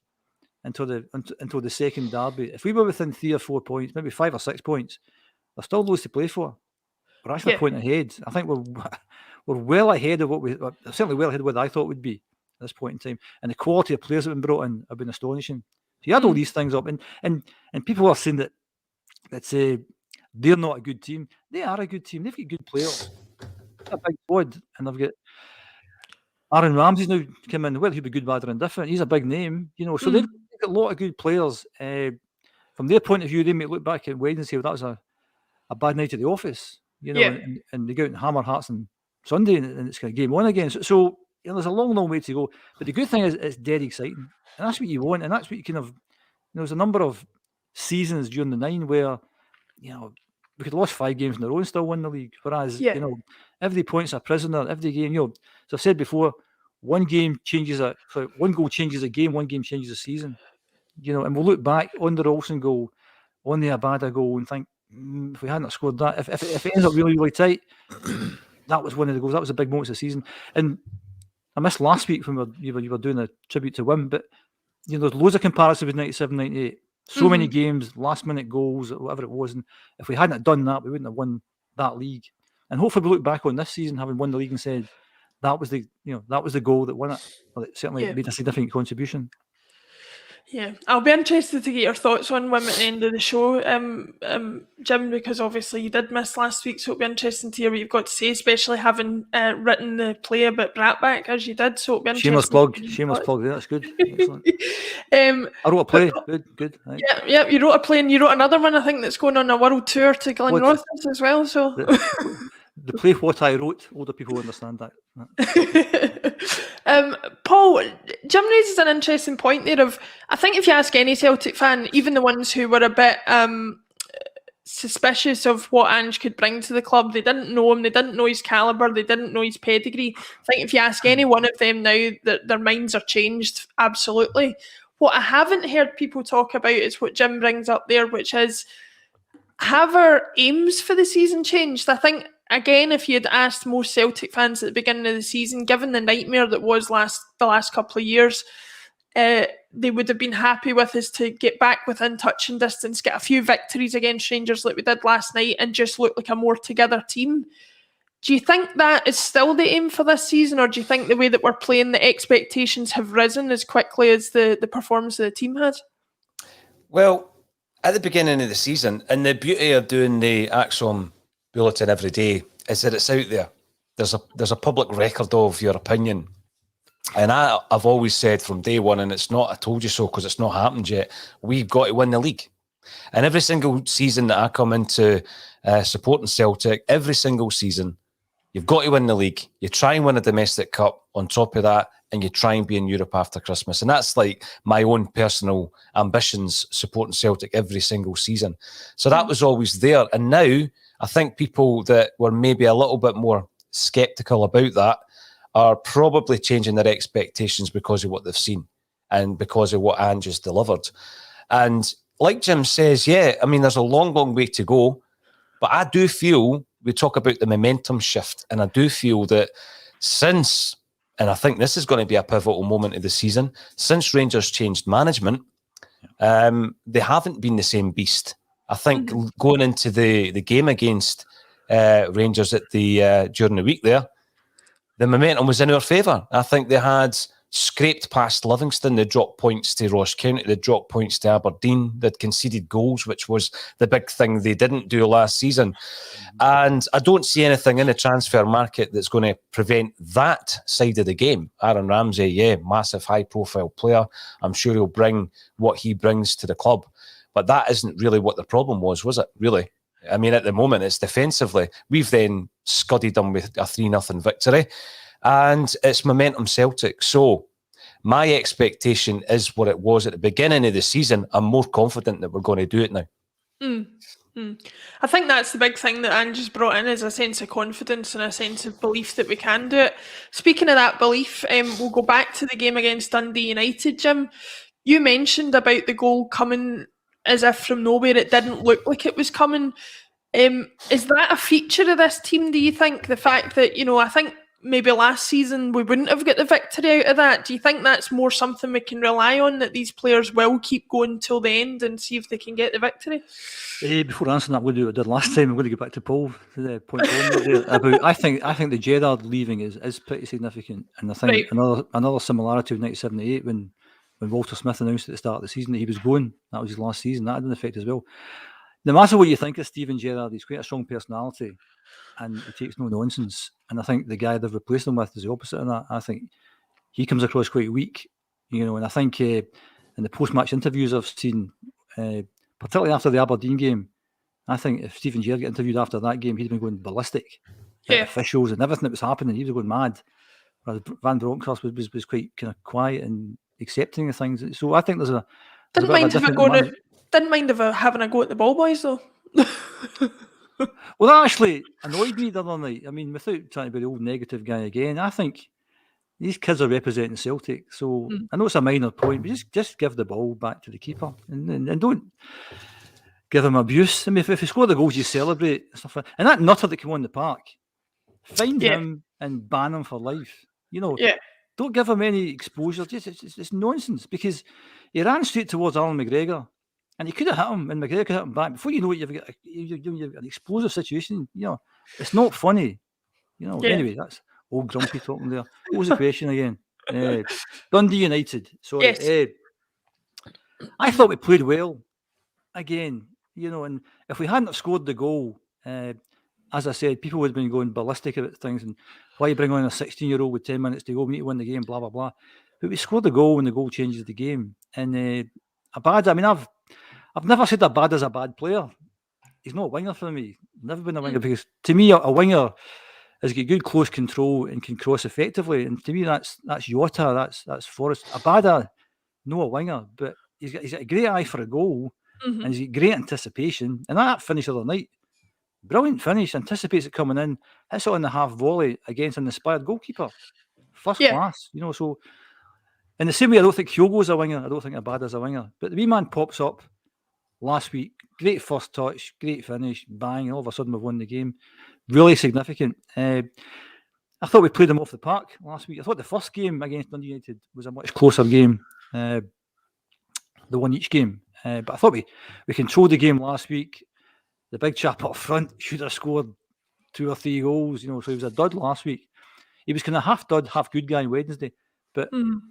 until the second derby. If we were within 3 or 4 points, maybe 5 or 6 points, there's still loads to play for. we're actually a point ahead. I think we're well ahead of certainly well ahead of what I thought would be at this point in time. And the quality of players that have been brought in have been astonishing. So you add all these things up, and people are saying that they're not a good team. They are a good team. They've got good players. A big squad, and they've got Aaron Ramsey's now come in. Well, he'll be good, bad, or indifferent. He's a big name, So they've got a lot of good players. From their point of view, they may look back at Wednesday and say, well, that was a bad night at the office, and they go out and hammer Hearts on Sunday, and it's kind of game on again. So there's a long, long way to go. But the good thing is, it's dead exciting, and that's what you want, and that's what you kind of. There's a number of seasons during the 9 where, we could have lost 5 games in a row and still win the league. Whereas, every point's a prisoner, every game. As I've said before, one goal changes a game, one game changes a season. And we'll look back on the Ralston goal, on the Abada goal, and think, if we hadn't scored that, if it ends up really, really tight, that was one of the goals. That was the big moments of the season. And I missed last week when you were doing a tribute to Wim, but there's loads of comparisons with 97, 98. So many games, last minute goals, whatever it was. And if we hadn't done that, we wouldn't have won that league. And hopefully we look back on this season having won the league and said that was the goal that won it. Well, it certainly made a significant contribution. Yeah, I'll be interested to get your thoughts on Wim at the end of the show, Jim, because obviously you did miss last week, so it'll be interesting to hear what you've got to say, especially having written the play about Bratback as you did. So it'll be interesting. Shameless plug. Yeah, that's good. I wrote a play. Good. Right. Yeah. You wrote a play, and you wrote another one. I think that's going on a world tour to Glenrothes as well. So the play what I wrote, older people understand that. Paul, Jim raises an interesting point there I think if you ask any Celtic fan, even the ones who were a bit suspicious of what Ange could bring to the club, they didn't know him, they didn't know his calibre, they didn't know his pedigree. I think if you ask any one of them now, their minds are changed, absolutely. What I haven't heard people talk about is what Jim brings up there, which is, have our aims for the season changed? I think, again, if you had asked most Celtic fans at the beginning of the season, given the nightmare that was the last couple of years, they would have been happy with us to get back within touching distance, get a few victories against Rangers like we did last night, and just look like a more together team. Do you think that is still the aim for this season, or do you think the way that we're playing, the expectations have risen as quickly as the performance of the team has? Well, at the beginning of the season, and the beauty of doing the Acsom Bulletin every day is that it's out there. There's a public record of your opinion. And I've always said from day one, and it's not I told you so because it's not happened yet, we've got to win the league. And every single season that I come into supporting Celtic, every single season, you've got to win the league. You try and win a domestic cup on top of that, and you try and be in Europe after Christmas. And that's like my own personal ambitions supporting Celtic every single season. So that was always there. And now I think people that were maybe a little bit more sceptical about that are probably changing their expectations because of what they've seen and because of what Ange has delivered. And like Jim says, there's a long, long way to go. But I do feel, we talk about the momentum shift, and I do feel that since, and I think this is going to be a pivotal moment of the season, since Rangers changed management, they haven't been the same beast. I think going into the game against Rangers at during the week there, the momentum was in our favour. I think they had scraped past Livingston, they dropped points to Ross County, they dropped points to Aberdeen, they'd conceded goals, which was the big thing they didn't do last season. And I don't see anything in the transfer market that's going to prevent that side of the game. Aaron Ramsey, massive high-profile player. I'm sure he'll bring what he brings to the club. But that isn't really what the problem was it, really? I mean, at the moment, it's defensively. We've then scudded them with a 3-0 victory. And it's momentum Celtic. So my expectation is what it was at the beginning of the season. I'm more confident that we're going to do it now. I think that's the big thing that Ange has brought in, is a sense of confidence and a sense of belief that we can do it. Speaking of that belief, we'll go back to the game against Dundee United, Jim. You mentioned about the goal coming as if from nowhere. It didn't look like it was coming. Is that a feature of this team, do you think? The fact that, I think maybe last season we wouldn't have got the victory out of that. Do you think that's more something we can rely on, that these players will keep going till the end and see if they can get the victory? Before answering that, I'm going to do what I did last time. I'm going to go back to Paul, the point there. I think the Gerrard leaving is pretty significant, and I think another similarity with 1978 when Walter Smith announced at the start of the season that he was going. That was his last season. That had an effect as well. No matter what you think of Steven Gerrard, he's quite a strong personality, and he takes no nonsense. And I think the guy they've replaced him with is the opposite of that. I think he comes across quite weak, and I think in the post-match interviews I've seen, particularly after the Aberdeen game, I think if Steven Gerrard got interviewed after that game, he'd been going ballistic at officials and everything that was happening. He was going mad. Whereas Van Bronckhorst was quite kind of quiet and accepting of things. So I think there's a didn't mind if having a go at the ball boys though. Well, that actually annoyed me the other night. I mean, without trying to be the old negative guy again, I think these kids are representing Celtic. So I know it's a minor point, but just give the ball back to the keeper and don't give him abuse. I mean, if you score the goals, you celebrate and stuff. And that nutter that came on the park, find him and ban him for life. Don't give him any exposure. It's nonsense, because he ran straight towards Alan McGregor. And he could have hit him, and McGregor could hit him back. Before you know it, you've got an explosive situation. It's not funny. Anyway, that's old grumpy talking there. What was the question again? Dundee United. Sorry. Yes. I thought we played well again. And if we hadn't have scored the goal, as I said, people would have been going ballistic about things and why bring on a 16-year-old with 10 minutes to go, we need to win the game, blah, blah, blah. But we scored the goal, and the goal changes the game. And I've never said Abada's a bad player. He's not a winger for me. Never been a winger, because to me a winger has got good close control and can cross effectively. And to me that's Jota, that's Forrest. Abada, no a winger, but he's got a great eye for a goal, and he's got great anticipation. And that finish the other night, brilliant finish, anticipates it coming in, hits it on the half volley against an inspired goalkeeper. First class, so in the same way I don't think Kyogo's a winger, I don't think Abada's a winger. But the wee man pops up last week, great first touch, great finish, bang, all of a sudden we've won the game. Really significant. I thought we played them off the park last week. I thought the first game against Dundee United was a much closer game, the one each game. But I thought we controlled the game last week. The big chap up front should have scored 2 or 3 goals, so he was a dud last week. He was kind of half dud, half good guy on Wednesday. But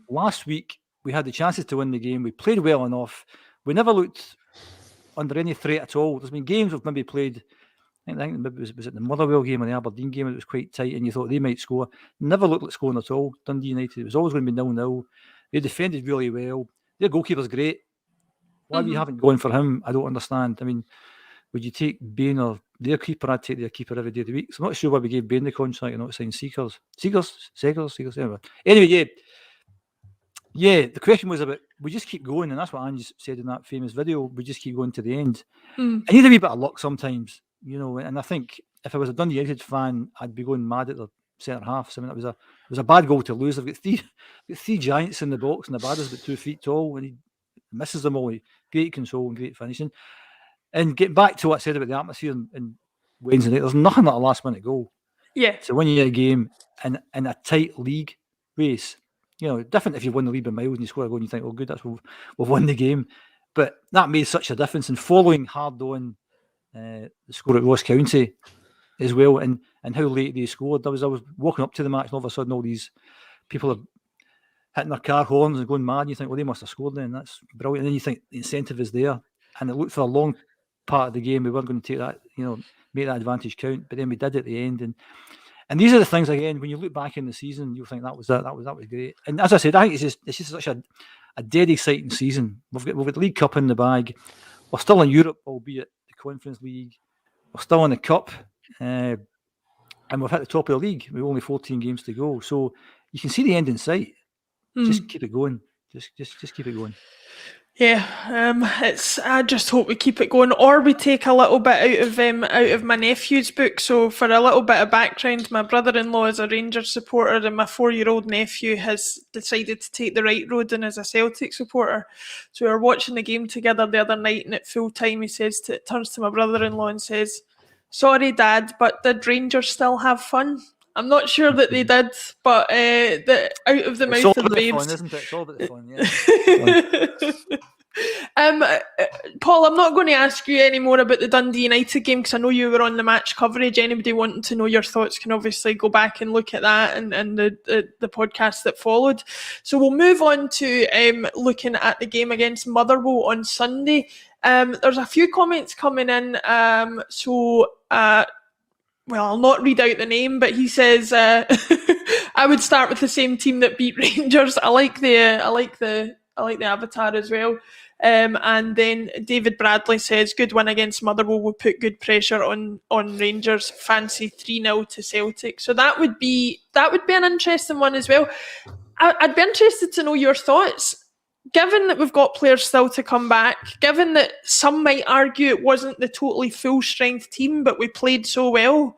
last week we had the chances to win the game. We played well enough. We never looked under any threat at all. There's been games we've maybe played, I think maybe was it the Motherwell game or the Aberdeen game, it was quite tight and you thought they might score. Never looked like scoring at all. Dundee United, it was always going to be 0-0. They defended really well. Their goalkeeper's great. Why we haven't gone for him, I don't understand. I mean, would you take Bain or their keeper? I'd take their keeper every day of the week. So I'm not sure why we gave Bain the contract and not signed Seekers. Anyway, yeah, the question was about, we just keep going, and that's what Ange said in that famous video, we just keep going to the end. I need a wee bit of luck sometimes, and I think if I was a Dundee United fan, I'd be going mad at the centre half. I mean, it was a bad goal to lose. They've got three giants in the box, and the Abada's about 2 feet tall, and he misses them all. Great control and great finishing. And getting back to what I said about the atmosphere in Wednesday night, there's nothing like a last-minute goal. Yeah. So when you're a game in a tight league race, different if you won the league by miles and you score a goal and you think, oh, good, we've won the game. But that made such a difference. And following hard on the score at Ross County as well, and how late they scored. I was walking up to the match, and all of a sudden all these people are hitting their car horns and going mad. And you think, well, they must have scored then. That's brilliant. And then you think the incentive is there. And it looked for a long part of the game we weren't going to take that, make that advantage count. But then we did at the end. And these are the things, again, when you look back in the season, you'll think that was great. And as I said, I think it's just such a dead exciting season. We've got the League Cup in the bag. We're still in Europe, albeit the Conference League. We're still in the Cup. And we've hit the top of the league. We've only 14 games to go. So you can see the end in sight. Just keep it going. Just keep it going. Yeah, I just hope we keep it going, or we take a little bit out of my nephew's book. So for a little bit of background, my brother-in-law is a Rangers supporter, and my 4-year-old nephew has decided to take the right road and is a Celtic supporter. So we were watching the game together the other night, and at full time he turns to my brother-in-law and says, "Sorry, Dad, but did Rangers still have fun?" I'm not sure that they did, but out of the mouth of babes. Fun, isn't it? It's all about the fun, yeah. Paul, I'm not going to ask you any more about the Dundee United game because I know you were on the match coverage. Anybody wanting to know your thoughts can obviously go back and look at that and the podcast that followed. So we'll move on to looking at the game against Motherwell on Sunday. There's a few comments coming in. Well, I'll not read out the name, but he says I would start with the same team that beat Rangers. I like the avatar as well. And then David Bradley says, good win against Motherwell will put good pressure on Rangers. Fancy 3-0 to Celtic. So that would be an interesting one as well. I'd be interested to know your thoughts. Given that we've got players still to come back, given that some might argue it wasn't the totally full-strength team, but we played so well,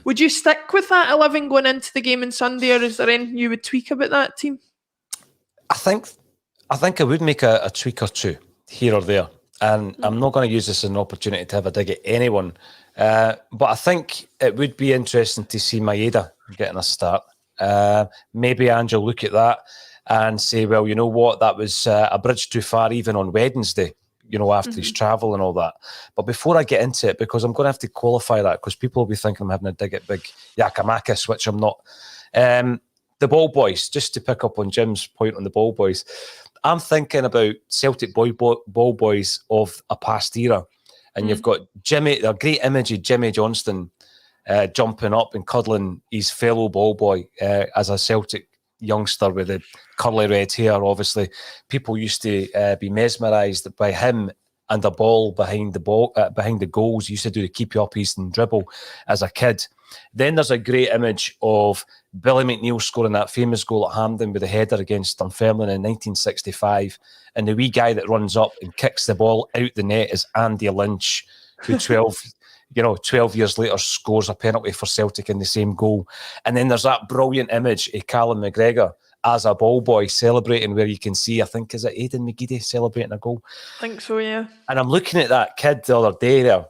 would you stick with that 11 going into the game on Sunday, or is there anything you would tweak about that team? I think I would make a tweak or two here or there. And I'm not going to use this as an opportunity to have a dig at anyone. But I think it would be interesting to see Maeda getting a start. Maybe Angel look at that and say, well, you know what, that was a bridge too far even on Wednesday, after his travel and all that. But before I get into it, because I'm going to have to qualify that, because people will be thinking I'm having a dig at big Giakoumakis, which I'm not. The ball boys, just to pick up on Jim's point on the ball boys, I'm thinking about Celtic ball boys of a past era. And you've got Jimmy, a great image of Jimmy Johnston jumping up and cuddling his fellow ball boy as a Celtic youngster with the curly red hair. Obviously, people used to be mesmerised by him and the ball behind the goals. He used to do the keep you up and dribble as a kid. Then there's a great image of Billy McNeil scoring that famous goal at Hampden with a header against Dunfermline in 1965. And the wee guy that runs up and kicks the ball out the net is Andy Lynch, who 12 years later scores a penalty for Celtic in the same goal. And then there's that brilliant image of Callum McGregor as a ball boy celebrating, where you can see, I think, is it Aidan McGeady celebrating a goal? I think so, yeah. And I'm looking at that kid the other day there,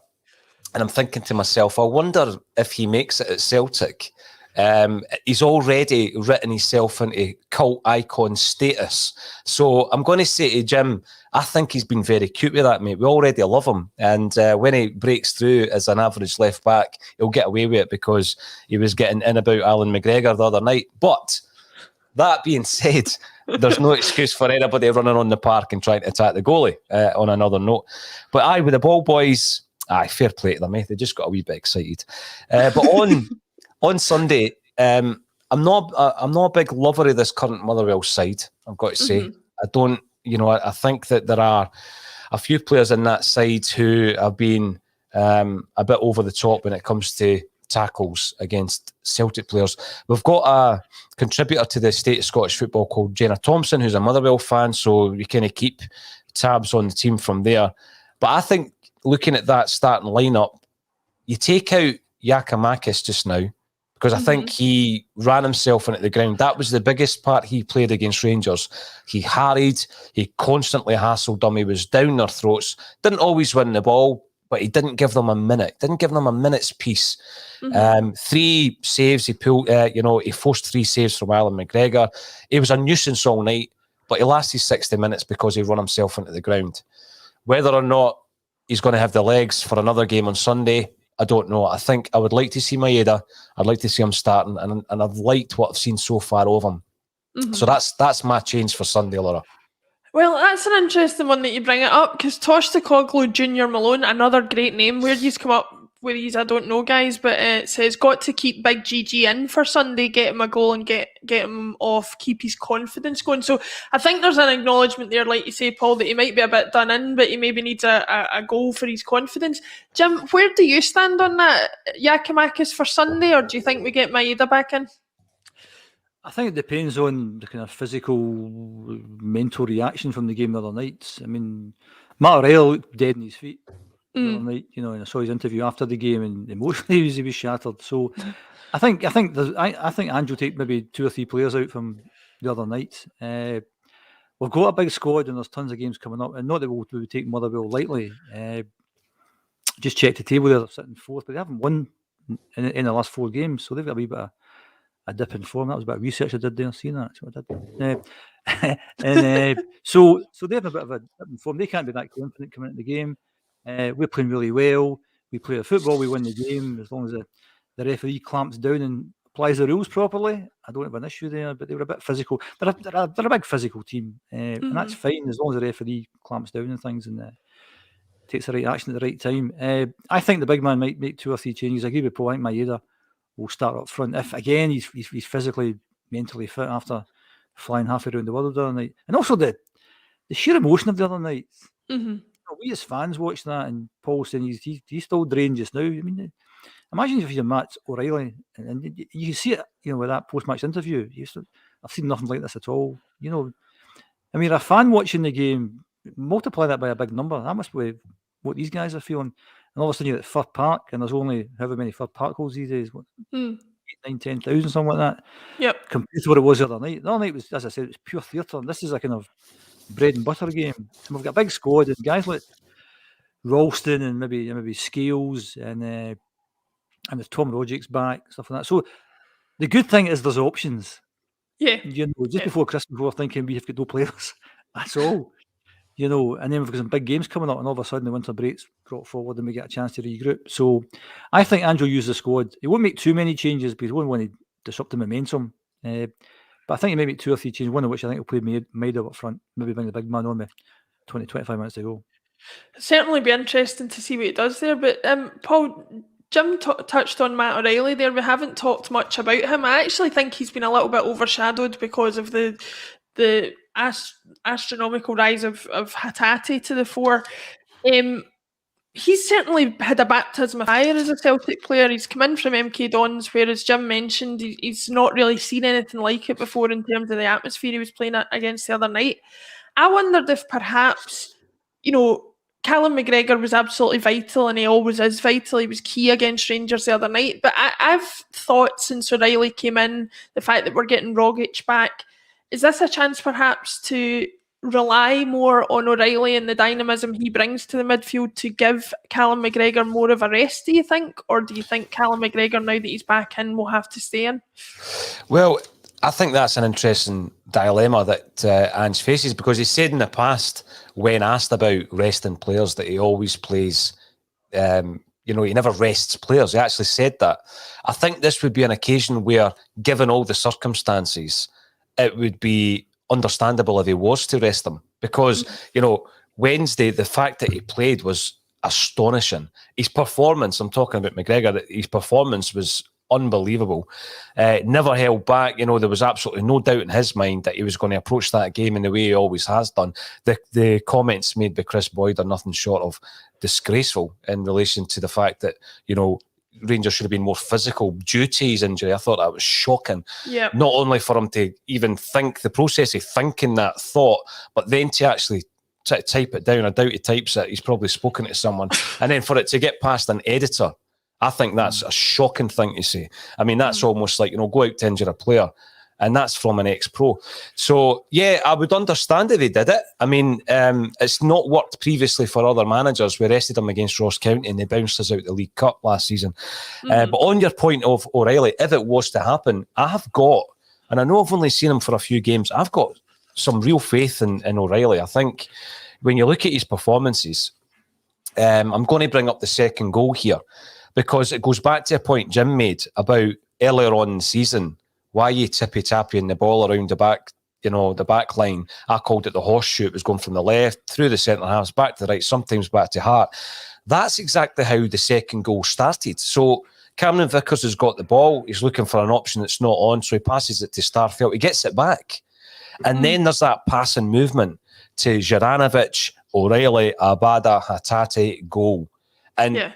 and I'm thinking to myself, I wonder if he makes it at Celtic. He's already written himself into cult icon status. So I'm going to say to Jim, I think he's been very cute with that, mate. We already love him. And when he breaks through as an average left back, he'll get away with it because he was getting in about Alan McGregor the other night. But that being said, there's no excuse for anybody running on the park and trying to attack the goalie on another note. But with the ball boys, fair play to them, eh? They just got a wee bit excited. But on Sunday, I'm not a big lover of this current Motherwell side, I've got to say. I don't, I think that there are a few players in that side who have been a bit over the top when it comes to tackles against Celtic players. We've got a contributor to the State of Scottish Football called Jenna Thompson, who's a Motherwell fan, so we kind of keep tabs on the team from there. But I think looking at that starting lineup, you take out Giakoumakis just now, because I think he ran himself into the ground. That was the biggest part he played against Rangers. He harried, he constantly hassled them, he was down their throats, didn't always win the ball, but he didn't give them a minute's peace. 3 saves he pulled, he forced 3 saves from Alan McGregor. He was a nuisance all night, but he lasted 60 minutes because he run himself into the ground. Whether or not he's going to have the legs for another game on Sunday, I don't know. I think I would like to see Maeda. I'd like to see him starting, and I've liked what I've seen so far of him. So that's my change for Sunday, Laura. Well, that's an interesting one that you bring it up, because Toshtakoglu Junior Malone, another great name. Where he's come up with these, I don't know, guys, but it says, got to keep Big GG in for Sunday, get him a goal and get him off, keep his confidence going. So I think there's an acknowledgement there, like you say, Paul, that he might be a bit done in, but he maybe needs a goal for his confidence. Jim, where do you stand on that? Giakoumakis for Sunday, or do you think we get Maeda back in? I think it depends on the kind of physical, mental reaction from the game the other night. I mean, Matt Reilly looked dead on his feet the other night, and I saw his interview after the game, and emotionally he was shattered. So I think Ange will take maybe 2 or 3 players out from the other night. We've got a big squad, and there's tons of games coming up, and not that we would take Motherwell lightly. Just check the table there; they're sitting 4th, but they haven't won in the last 4 games, so they've got a wee bit of a dip in form. That was a bit of research I did there. Seen that? That's what I did. And so they have a bit of a dip in form. They can't be that confident coming into the game. We're playing really well. We play a football. We win the game as long as the referee clamps down and applies the rules properly. I don't have an issue there, but they were a bit physical. They're a big physical team, and that's fine as long as the referee clamps down and things and takes the right action at the right time. I think the big man might make 2 or 3 changes. I agree with Paul. I think Maeda will start up front. If again he's physically, mentally fit after flying halfway around the world the other night, and also the sheer emotion of the other night. We as fans watch that, and Paul saying he's still drained just now. I mean, imagine if you're Matt O'Reilly, and you see it, with that post-match interview. I've seen nothing like this at all. I mean, a fan watching the game, multiply that by a big number. That must be what these guys are feeling. And all of a sudden you're at Fir Park, and there's only however many Fir Park holes these days. 8, 9, 10,000, something like that. Yep. Compared to what it was the other night. The other night was, as I said, it was pure theatre. This is a kind of bread and butter game. And we've got a big squad, and guys like Ralston and maybe Scales and there's Tom Roderick's back, stuff like that. So the good thing is there's options. Yeah. Before Christmas we were thinking we have got no players. That's all. And then we've got some big games coming up, and all of a sudden the winter break's brought forward and we get a chance to regroup. So I think Andrew used the squad. He won't make too many changes because he won't want to disrupt the momentum. But I think he may make 2 or 3 changes, one of which I think will play Maeda up front, maybe bring the big man on with 20, 25 minutes to go. It'll certainly be interesting to see what he does there. But Paul, Jim touched on Matt O'Reilly there. We haven't talked much about him. I actually think he's been a little bit overshadowed because of the astronomical rise of Hatatis to the fore. He's certainly had a baptism of fire as a Celtic player. He's come in from MK Dons, where, as Jim mentioned, he's not really seen anything like it before in terms of the atmosphere he was playing against the other night. I wondered if perhaps, Callum McGregor was absolutely vital, and he always is vital. He was key against Rangers the other night. But I've thought since Reilly came in, the fact that we're getting Rogic back, is this a chance perhaps to rely more on O'Reilly and the dynamism he brings to the midfield to give Callum McGregor more of a rest, do you think? Or do you think Callum McGregor, now that he's back in, will have to stay in? Well, I think that's an interesting dilemma that Ange faces, because he said in the past, when asked about resting players, that he always plays, he never rests players. He actually said that. I think this would be an occasion where, given all the circumstances, it would be understandable if he was to rest them, because Wednesday, the fact that he played was astonishing. His performance, I'm talking about McGregor, his performance was unbelievable. Never held back. There was absolutely no doubt in his mind that he was going to approach that game in the way he always has done. The comments made by Chris Boyd are nothing short of disgraceful in relation to the fact that Rangers should have been more physical due to his injury. I thought that was shocking. Yep. Not only for him to even think, the process of thinking that thought, but then to actually type it down. I doubt he types it. He's probably spoken to someone. And then for it to get past an editor, I think that's a shocking thing to say. I mean, that's almost like, go out to injure a player. And that's from an ex-pro. So, yeah, I would understand if he did it. I mean, it's not worked previously for other managers. We rested him against Ross County and they bounced us out the League Cup last season. But on your point of O'Reilly, if it was to happen, I have got, and I know I've only seen him for a few games, I've got some real faith in O'Reilly. I think when you look at his performances, I'm going to bring up the second goal here, because it goes back to a point Jim made about earlier on in the season. Why are you tippy-tapping the ball around the back, the back line? I called it the horseshoe. It was going from the left, through the centre halves, back to the right, sometimes back to Hart. That's exactly how the second goal started. So Cameron Vickers has got the ball. He's looking for an option that's not on, so he passes it to Starfelt. He gets it back. And then there's that passing movement to Geranovich, O'Reilly, Abada, Hatatis, goal. And,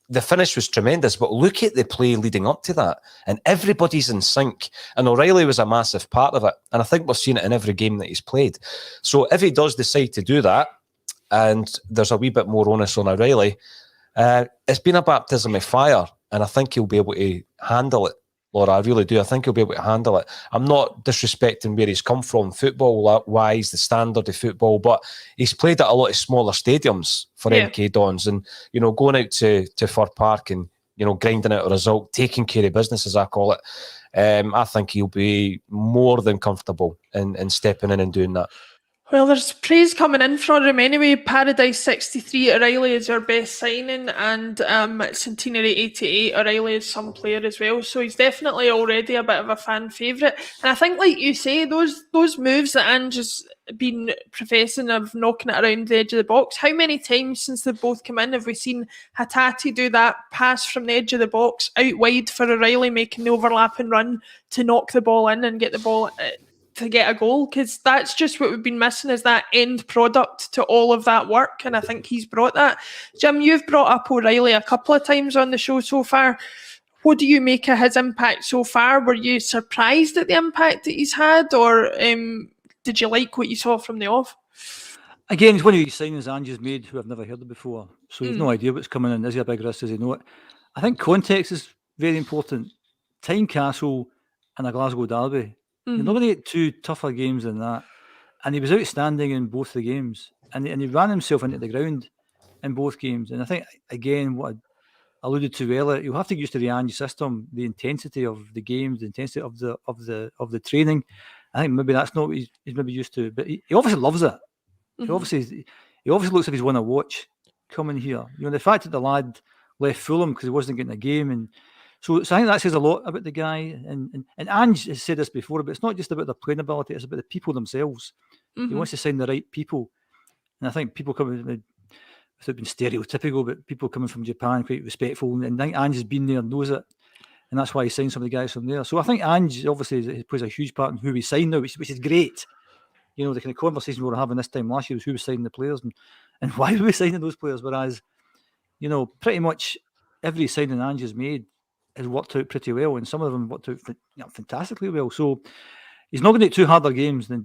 the finish was tremendous, but look at the play leading up to that. And everybody's in sync. And O'Reilly was a massive part of it. And I think we've seen it in every game that he's played. So if he does decide to do that, and there's a wee bit more onus on O'Reilly, it's been a baptism of fire. And I think he'll be able to handle it, Laura. I really do. I think he'll be able to handle it. I'm not disrespecting where he's come from football-wise, the standard of football, but he's played at a lot of smaller stadiums for MK Dons. And, going out to Fir Park and, grinding out a result, taking care of business, as I call it. I think he'll be more than comfortable in stepping in and doing that. Well, there's praise coming in from him anyway. Paradise 63 at Reilly is our best signing, and Centenary 88 at Reilly is some player as well. So he's definitely already a bit of a fan favourite. And I think, like you say, those moves that Ange has been professing of knocking it around the edge of the box, how many times since they've both come in have we seen Hatatis do that pass from the edge of the box out wide for a Reilly, making the overlapping run to knock the ball in and get the ball to get a goal? Because that's just what we've been missing, is that end product to all of that work, and I think he's brought that. Jim, you've brought up O'Reilly a couple of times on the show so far. What do you make of his impact so far? Were you surprised at the impact that he's had, or did you like what you saw from the off? Again, it's one of these signings Ange's made who I've never heard of before, so he's no idea what's coming in. Is he a big risk? Does he know it? I think context is very important. Tynecastle and a Glasgow derby. You're not going to get two tougher games than that. And he was outstanding in both the games. And he ran himself into the ground in both games. And I think, again, what I alluded to earlier, you'll have to get used to the Ange system, the intensity of the games, the intensity of the training. I think maybe that's not what he's maybe used to. But he obviously loves it. He obviously looks like he's won a watch coming here. The fact that the lad left Fulham because he wasn't getting a game, and So I think that says a lot about the guy. And Ange has said this before, but it's not just about their playing ability, it's about the people themselves. He wants to sign the right people. And I think people coming, without being stereotypical, but people coming from Japan, quite respectful. And I think Ange has been there, knows it. And that's why he signed some of the guys from there. So I think Ange obviously plays a huge part in who we sign now, which is great. You know, the kind of conversation we were having this time last year was who was signing the players and why were we signing those players. Whereas, you know, pretty much every signing Ange has made has worked out pretty well, and some of them worked out fantastically well. So he's not going to get two harder games than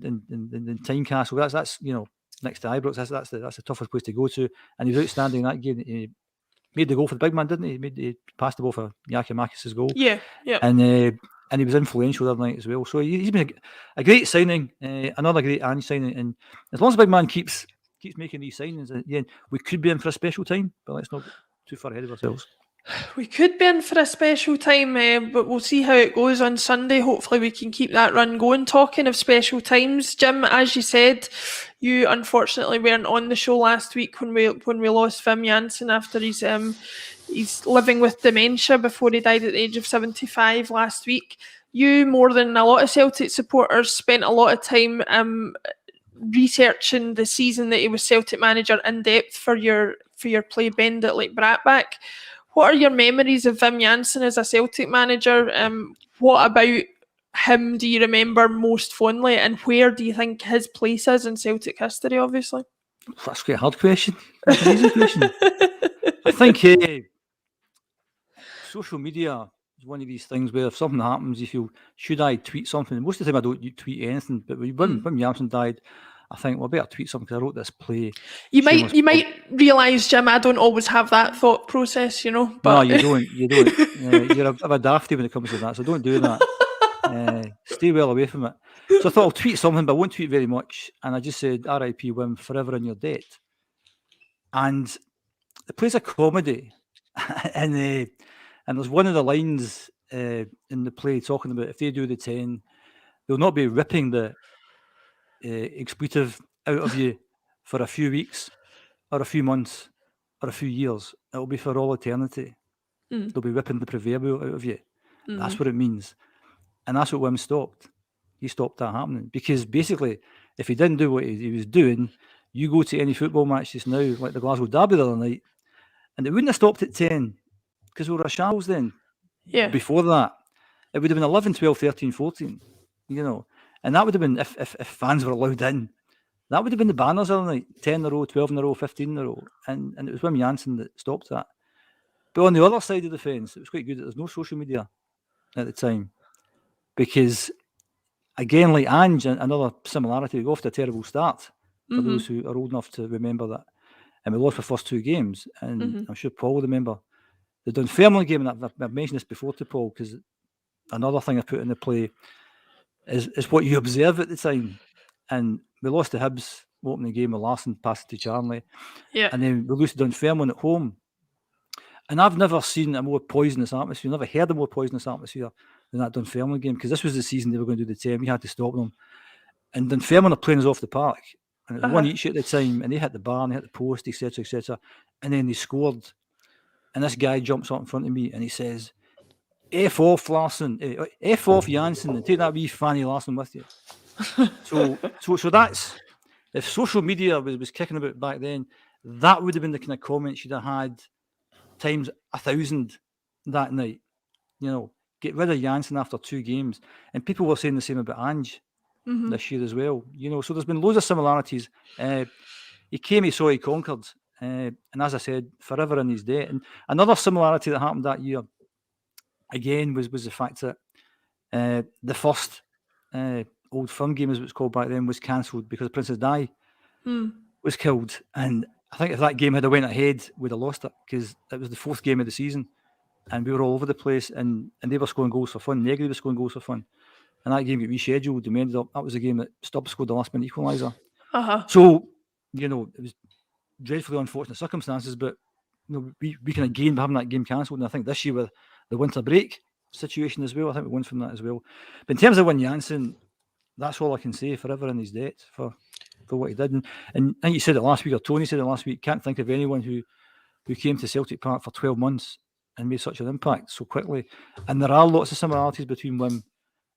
Tynecastle. That's you know, next to Ibrox. That's the toughest place to go to. And he was outstanding in that game. He made the goal for the big man, didn't he? He passed the ball for Yakimakis' goal. Yeah. And he was influential the other night as well. So he's been a great signing, another great Ange signing. And as long as the big man keeps making these signings, again, we could be in for a special time. But let's not get too far ahead of ourselves. We could be in for a special time, but we'll see how it goes on Sunday. Hopefully we can keep that run going. Talking of special times, Jim, as you said, you unfortunately weren't on the show last week when we lost Wim Janssen after he's living with dementia before he died at the age of 75 last week. You, more than a lot of Celtic supporters, spent a lot of time researching the season that he was Celtic manager in depth for your play bend at Lake Bratback. What are your memories of Wim Janssen as a Celtic manager? What about him do you remember most fondly, and where do you think his place is in Celtic history, obviously? That's quite a hard question. That's an easy question. I think social media is one of these things where if something happens, you feel, should I tweet something? Most of the time I don't tweet anything, but when Wim Janssen died, I think, well, I better tweet something because I wrote this play. You might realise, Jim, I don't always have that thought process, you know. But... No, you don't. You're a dafty when it comes to that, so don't do that. Stay well away from it. So I thought I'll tweet something, but I won't tweet very much. And I just said, R.I.P. Wim, forever in your debt. And the play's a comedy. and there's one of the lines in the play talking about if they do the 10, they'll not be ripping the expletive out of you for a few weeks or a few months or a few years. It'll be for all eternity. They'll be ripping the proverbial out of you. That's what it means. And that's what Wim stopped. He stopped that happening. Because basically, if he didn't do what he was doing, you go to any football match just now, like the Glasgow Derby the other night, and it wouldn't have stopped at 10 because we were a shambles then. Yeah. Before that, it would have been 11, 12, 13, 14, you know. And that would have been, if fans were allowed in, that would have been the banners the other night, 10 in a row, 12 in a row, 15 in a row. And it was Wim Janssen that stopped that. But on the other side of the fence, it was quite good that there's no social media at the time. Because, again, like Ange, another similarity, we got off to a terrible start for those who are old enough to remember that. And we lost the first two games. And I'm sure Paul will remember the Dunfermline game, and I've mentioned this before to Paul, because another thing I put in the play is what you observe at the time. And we lost to Hibs opening game with Larson, passed it to Charlie. Yeah. And then we lose to Dunfermline at home. And I've never seen a more poisonous atmosphere, never heard a more poisonous atmosphere than that Dunfermline game, because this was the season they were going to do the 10. We had to stop them. And Dunfermline are playing us off the park. And it was 1 each at the time, and they hit the bar, and they hit the post, etc., etc. And then they scored. And this guy jumps up in front of me, and he says, F off, Larson. F off, Janssen, and take that wee Fanny Larson with you. So that's, if social media was kicking about back then, that would have been the kind of comments you'd have had times 1,000 that night. Get rid of Janssen after 2 games. And people were saying the same about Ange this year as well. So there's been loads of similarities. He came, he saw, he conquered. And as I said, forever in his debt. And another similarity that happened that year, again, was the fact that the first Old Firm game, as it was called back then, was cancelled because Princess Di was killed. And I think if that game had went ahead, we'd have lost it, because it was the 4th game of the season, and we were all over the place, and they were scoring goals for fun. Negri was scoring goals for fun. And that game got rescheduled, and we ended up, that was the game that Stubbs scored the last minute equaliser. So, it was dreadfully unfortunate circumstances, but we kind of gained by having that game cancelled. And I think this year with the winter break situation as well, I think we won from that as well. But in terms of Wim Janssen, that's all I can say. Forever in his debt for what he did. And I think you said it last week, or Tony said it last week, can't think of anyone who came to Celtic Park for 12 months and made such an impact so quickly. And there are lots of similarities between Wim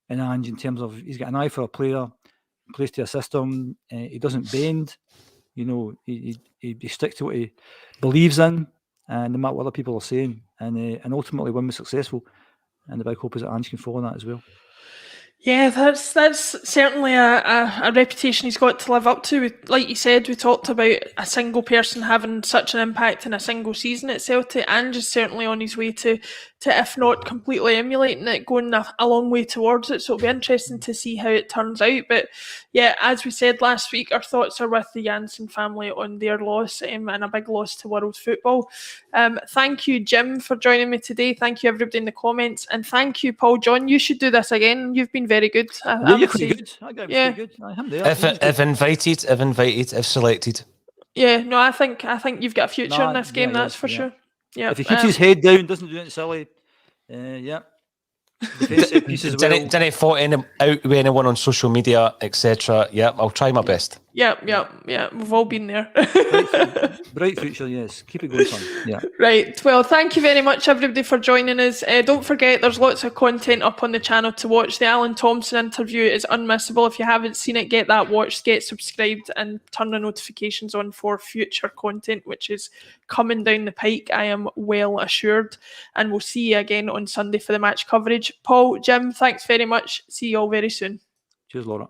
and Ange in terms of he's got an eye for a player, plays to a system, he doesn't bend. He sticks to what he believes in, no matter what other people are saying. And ultimately, Wim was successful. And the big hope is that Ange can follow that as well. Yeah, that's certainly a reputation he's got to live up to. Like you said, we talked about a single person having such an impact in a single season at Celtic, and just certainly on his way to if not completely emulating it, going a long way towards it. So it'll be interesting to see how it turns out. But yeah, as we said last week, our thoughts are with the Janssen family on their loss, and a big loss to world football. Thank you, Jim, for joining me today. Thank you, everybody in the comments, and thank you, Paul John. You should do this again. You've been very good. You're pretty good. I got pretty good. I'm there. If invited, if selected. Yeah, no, I think you've got a future in this game. That's for sure. Yeah. If he keeps his head down, doesn't do anything silly, defensive piece as well. Didn't fault out with anyone on social media, etc. Yeah, I'll try my best. Yeah. We've all been there. Bright future, yes. Keep it going, son. Yeah. Right. Well, thank you very much, everybody, for joining us. Don't forget, there's lots of content up on the channel to watch. The Alan Thompson interview is unmissable. If you haven't seen it, get that watched, get subscribed, and turn the notifications on for future content, which is coming down the pike, I am well assured. And we'll see you again on Sunday for the match coverage. Paul, Jim, thanks very much. See you all very soon. Cheers, Laura.